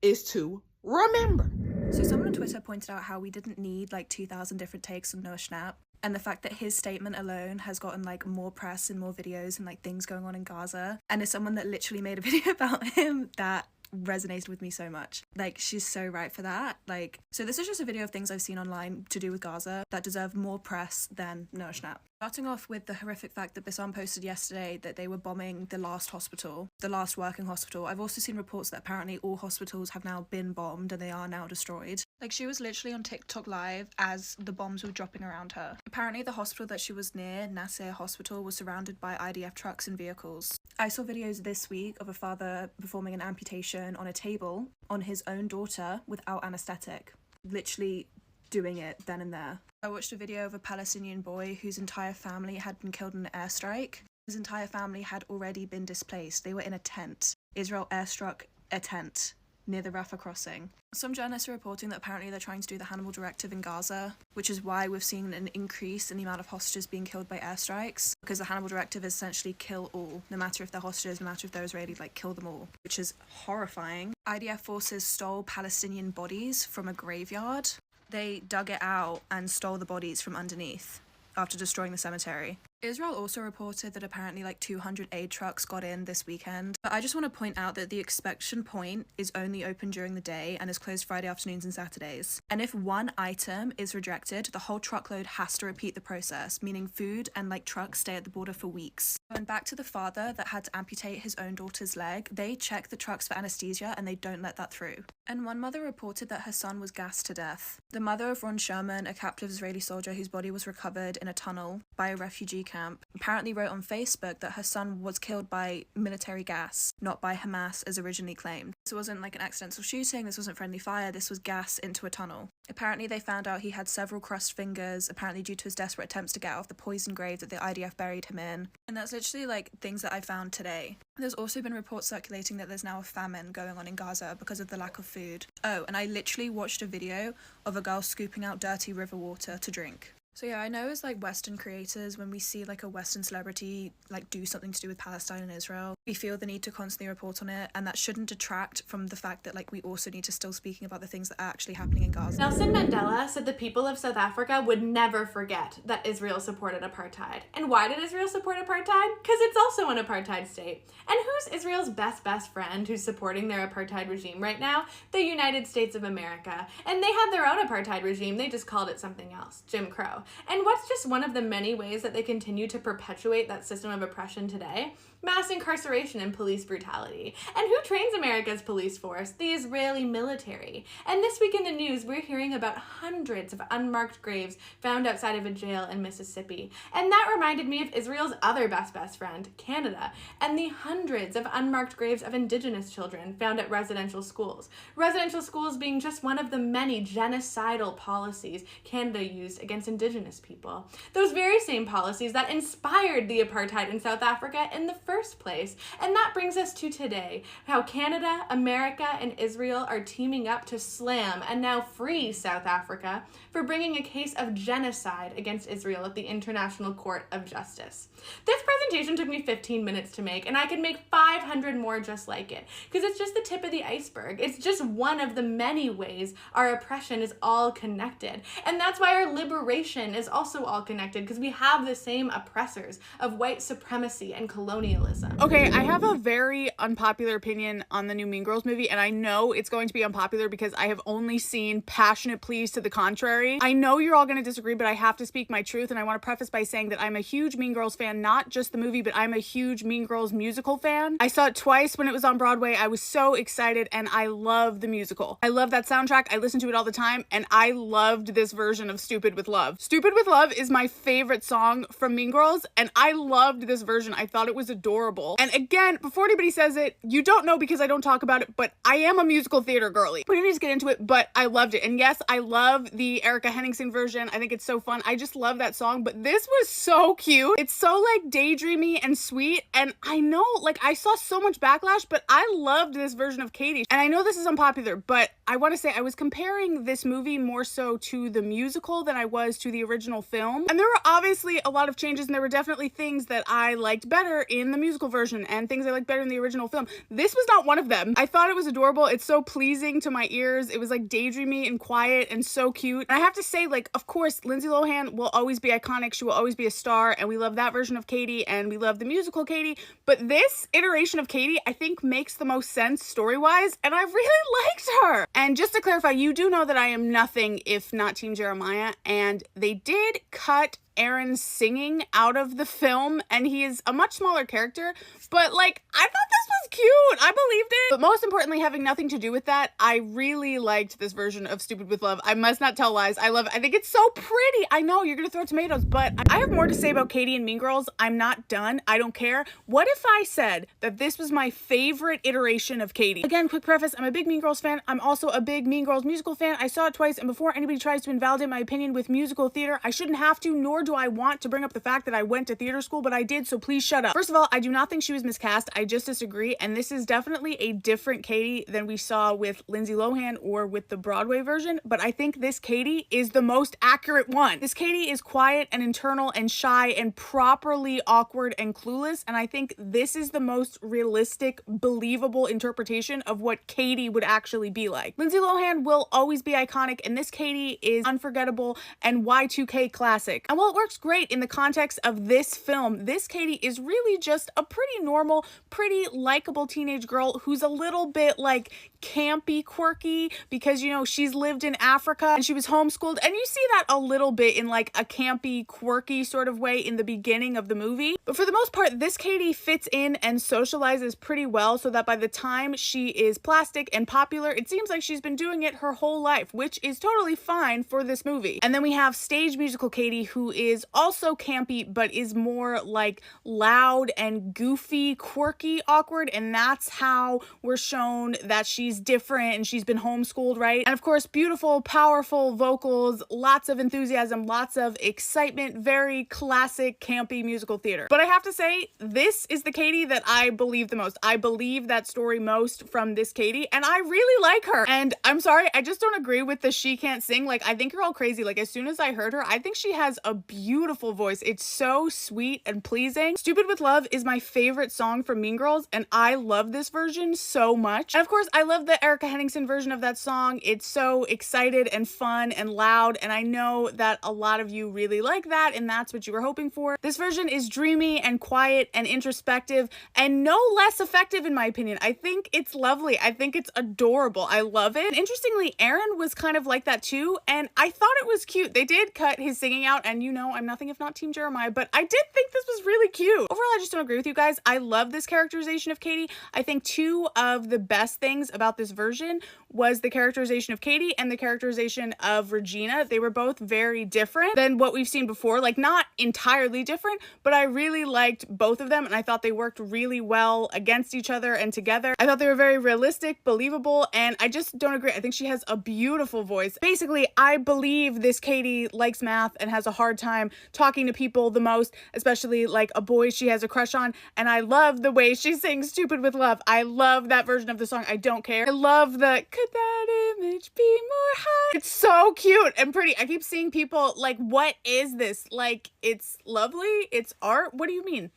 is to remember. So someone on Twitter pointed out how we didn't need like 2,000 different takes on Noah Schnapp, and the fact that his statement alone has gotten like more press and more videos and like things going on in Gaza. And as someone that literally made a video about him, that resonated with me so much. Like, she's so right for that. Like, so this is just a video of things I've seen online to do with Gaza that deserve more press than Noah Schnapp. Starting off with the horrific fact that Bassam posted yesterday that they were bombing the last hospital, the last working hospital. I've also seen reports that apparently all hospitals have now been bombed and they are now destroyed. Like, she was literally on TikTok live as the bombs were dropping around her. Apparently the hospital that she was near, Nasser Hospital, was surrounded by IDF trucks and vehicles. I saw videos this week of a father performing an amputation on a table on his own daughter without anesthetic. Literally doing it then and there. I watched a video of a Palestinian boy whose entire family had been killed in an airstrike. His entire family had already been displaced. They were in a tent. Israel airstruck a tent near the Rafah crossing. Some journalists are reporting that apparently they're trying to do the Hannibal Directive in Gaza, which is why we've seen an increase in the amount of hostages being killed by airstrikes, because the Hannibal Directive is essentially kill all, no matter if they're hostages, no matter if they're Israeli, like kill them all, which is horrifying. IDF forces stole Palestinian bodies from a graveyard. They dug it out and stole the bodies from underneath after destroying the cemetery. Israel also reported that apparently like 200 aid trucks got in this weekend. But I just want to point out that the inspection point is only open during the day and is closed Friday afternoons and Saturdays. And if one item is rejected, the whole truckload has to repeat the process, meaning food and like trucks stay at the border for weeks. Going back to the father that had to amputate his own daughter's leg, they check the trucks for anesthesia and they don't let that through. And one mother reported that her son was gassed to death. The mother of Ron Sherman, a captive Israeli soldier whose body was recovered in a tunnel by a refugee camp, apparently wrote on Facebook that her son was killed by military gas, not by Hamas as originally claimed. This wasn't like an accidental shooting, this wasn't friendly fire, this was gas into a tunnel. Apparently they found out he had several crushed fingers, apparently due to his desperate attempts to get out of the poison grave that the IDF buried him in. And that's literally like things that I found today. There's also been reports circulating that there's now a famine going on in Gaza because of the lack of food. Oh, and I literally watched a video of a girl scooping out dirty river water to drink. So yeah, I know as like Western creators, when we see like a Western celebrity like do something to do with Palestine and Israel, we feel the need to constantly report on it, and that shouldn't detract from the fact that like we also need to still speaking about the things that are actually happening in Gaza. Nelson Mandela said the people of South Africa would never forget that Israel supported apartheid. And why did Israel support apartheid? Because it's also an apartheid state. And who's Israel's best friend who's supporting their apartheid regime right now? The United States of America. And they had their own apartheid regime, they just called it something else, Jim Crow. And what's just one of the many ways that they continue to perpetuate that system of oppression today? mass incarceration and police brutality. And who trains America's police force? The Israeli military. And this week in the news, we're hearing about hundreds of unmarked graves found outside of a jail in Mississippi. And that reminded me of Israel's other best friend, Canada, and the hundreds of unmarked graves of Indigenous children found at residential schools. Residential schools being just one of the many genocidal policies Canada used against Indigenous people. Those very same policies that inspired the apartheid in South Africa in the first place. And that brings us to today, how Canada, America, and Israel are teaming up to slam and now free South Africa for bringing a case of genocide against Israel at the International Court of Justice. This presentation took me 15 minutes to make, and I could make 500 more just like it, because it's just the tip of the iceberg. It's just one of the many ways our oppression is all connected. And that's why our liberation is also all connected, because we have the same oppressors of white supremacy and colonialism. Okay, I have a very unpopular opinion on the new Mean Girls movie, and I know it's going to be unpopular because I have only seen passionate pleas to the contrary. I know you're all going to disagree, but I have to speak my truth, and I want to preface by saying that I'm a huge Mean Girls fan, not just the movie, but I'm a huge Mean Girls musical fan. I saw it twice when it was on Broadway. I was so excited, and I love the musical. I love that soundtrack. I listen to it all the time, and I loved this version of Stupid with Love. Stupid with Love is my favorite song from Mean Girls, and I loved this version. I thought it was adorable. And again, before anybody says it, you don't know because I don't talk about it, but I am a musical theater girly. We didn't just get into it, but I loved it. And yes, I love the Erica Henningsen version. I think it's so fun. I just love that song, but this was so cute. It's so like daydreamy and sweet, and I know, like, I saw so much backlash, but I loved this version of Katie. And I know this is unpopular, but I want to say I was comparing this movie more so to the musical than I was to the original film. And there were obviously a lot of changes, and there were definitely things that I liked better in the musical version and things I liked better in the original film. This was not one of them. I thought it was adorable. It's so pleasing to my ears. It was like daydreamy and quiet and so cute. And I have to say, like, of course, Lindsay Lohan will always be iconic. She will always be a star, and we love that version of Katie, and we love the musical Katie. But this iteration of Katie, I think, makes the most sense story-wise, and I really liked her. And just to clarify, you do know that I am nothing if not Team Jeremiah, and they did cut Aaron singing out of the film, and he is a much smaller character, but like, I thought this was cute. I believed it. But most importantly, having nothing to do with that, I really liked this version of Stupid with Love. I must not tell lies. I love it. I think it's so pretty. I know you're gonna throw tomatoes, but I have more to say about Katie and Mean Girls. I'm not done. I don't care. What if I said that this was my favorite iteration of Katie? Again, quick preface, I'm a big Mean Girls fan. I'm also a big Mean Girls musical fan. I saw it twice, and before anybody tries to invalidate my opinion with musical theater, I shouldn't have to, nor do I want to bring up the fact that I went to theater school, but I did, so please shut up. First of all, I do not think she was miscast. I just disagree, and this is definitely a different Katie than we saw with Lindsay Lohan or with the Broadway version, but I think this Katie is the most accurate one. This Katie is quiet and internal and shy and properly awkward and clueless, and I think this is the most realistic, believable interpretation of what Katie would actually be like. Lindsay Lohan will always be iconic, and this Katie is unforgettable and Y2K classic. And while it works great in the context of this film, this Katie is really just a pretty normal, pretty likable teenage girl who's a little bit like campy, quirky, because, you know, she's lived in Africa and she was homeschooled, and you see that a little bit in like a campy, quirky sort of way in the beginning of the movie. But for the most part, this Katie fits in and socializes pretty well, so that by the time she is plastic and popular, it seems like she's been doing it her whole life, which is totally fine for this movie. And then we have stage musical Katie, who is also campy, but is more like loud and goofy, quirky, awkward, and that's how we're shown that she's different and she's been homeschooled, right? And of course, beautiful, powerful vocals, lots of enthusiasm, lots of excitement, very classic, campy musical theater. But I have to say, this is the Katie that I believe the most. I believe that story most from this Katie, and I really like her. And I'm sorry, I just don't agree with the she can't sing. Like, I think you're all crazy. Like, as soon as I heard her, I think she has a beautiful voice. It's so sweet and pleasing. Stupid with Love is my favorite song from Mean Girls, and I love this version so much. And of course, I love the Erica Henningsen version of that song. It's so excited and fun and loud, and I know that a lot of you really like that, and that's what you were hoping for. This version is dreamy and quiet and introspective, and no less effective in my opinion. I think it's lovely. I think it's adorable. I love it. And interestingly, Aaron was kind of like that too, and I thought it was cute. They did cut his singing out, and you know I'm nothing if not Team Jeremiah, but I did think this was really cute. Overall, I just don't agree with you guys. I love this characterization of Katie. I think two of the best things about this version was the characterization of Katie and the characterization of Regina. They were both very different than what we've seen before, like not entirely different, but I really liked both of them and I thought they worked really well against each other and together. I thought they were very realistic, believable, and I just don't agree. I think she has a beautiful voice. Basically, I believe this Katie likes math and has a hard time talking to people the most, especially like a boy she has a crush on, and I love the way she sings Stupid with Love. I love that version of the song. I don't care. I love the could that image be more high? It's so cute and pretty. I keep seeing people like, what is this? Like, it's lovely. It's art. What do you mean?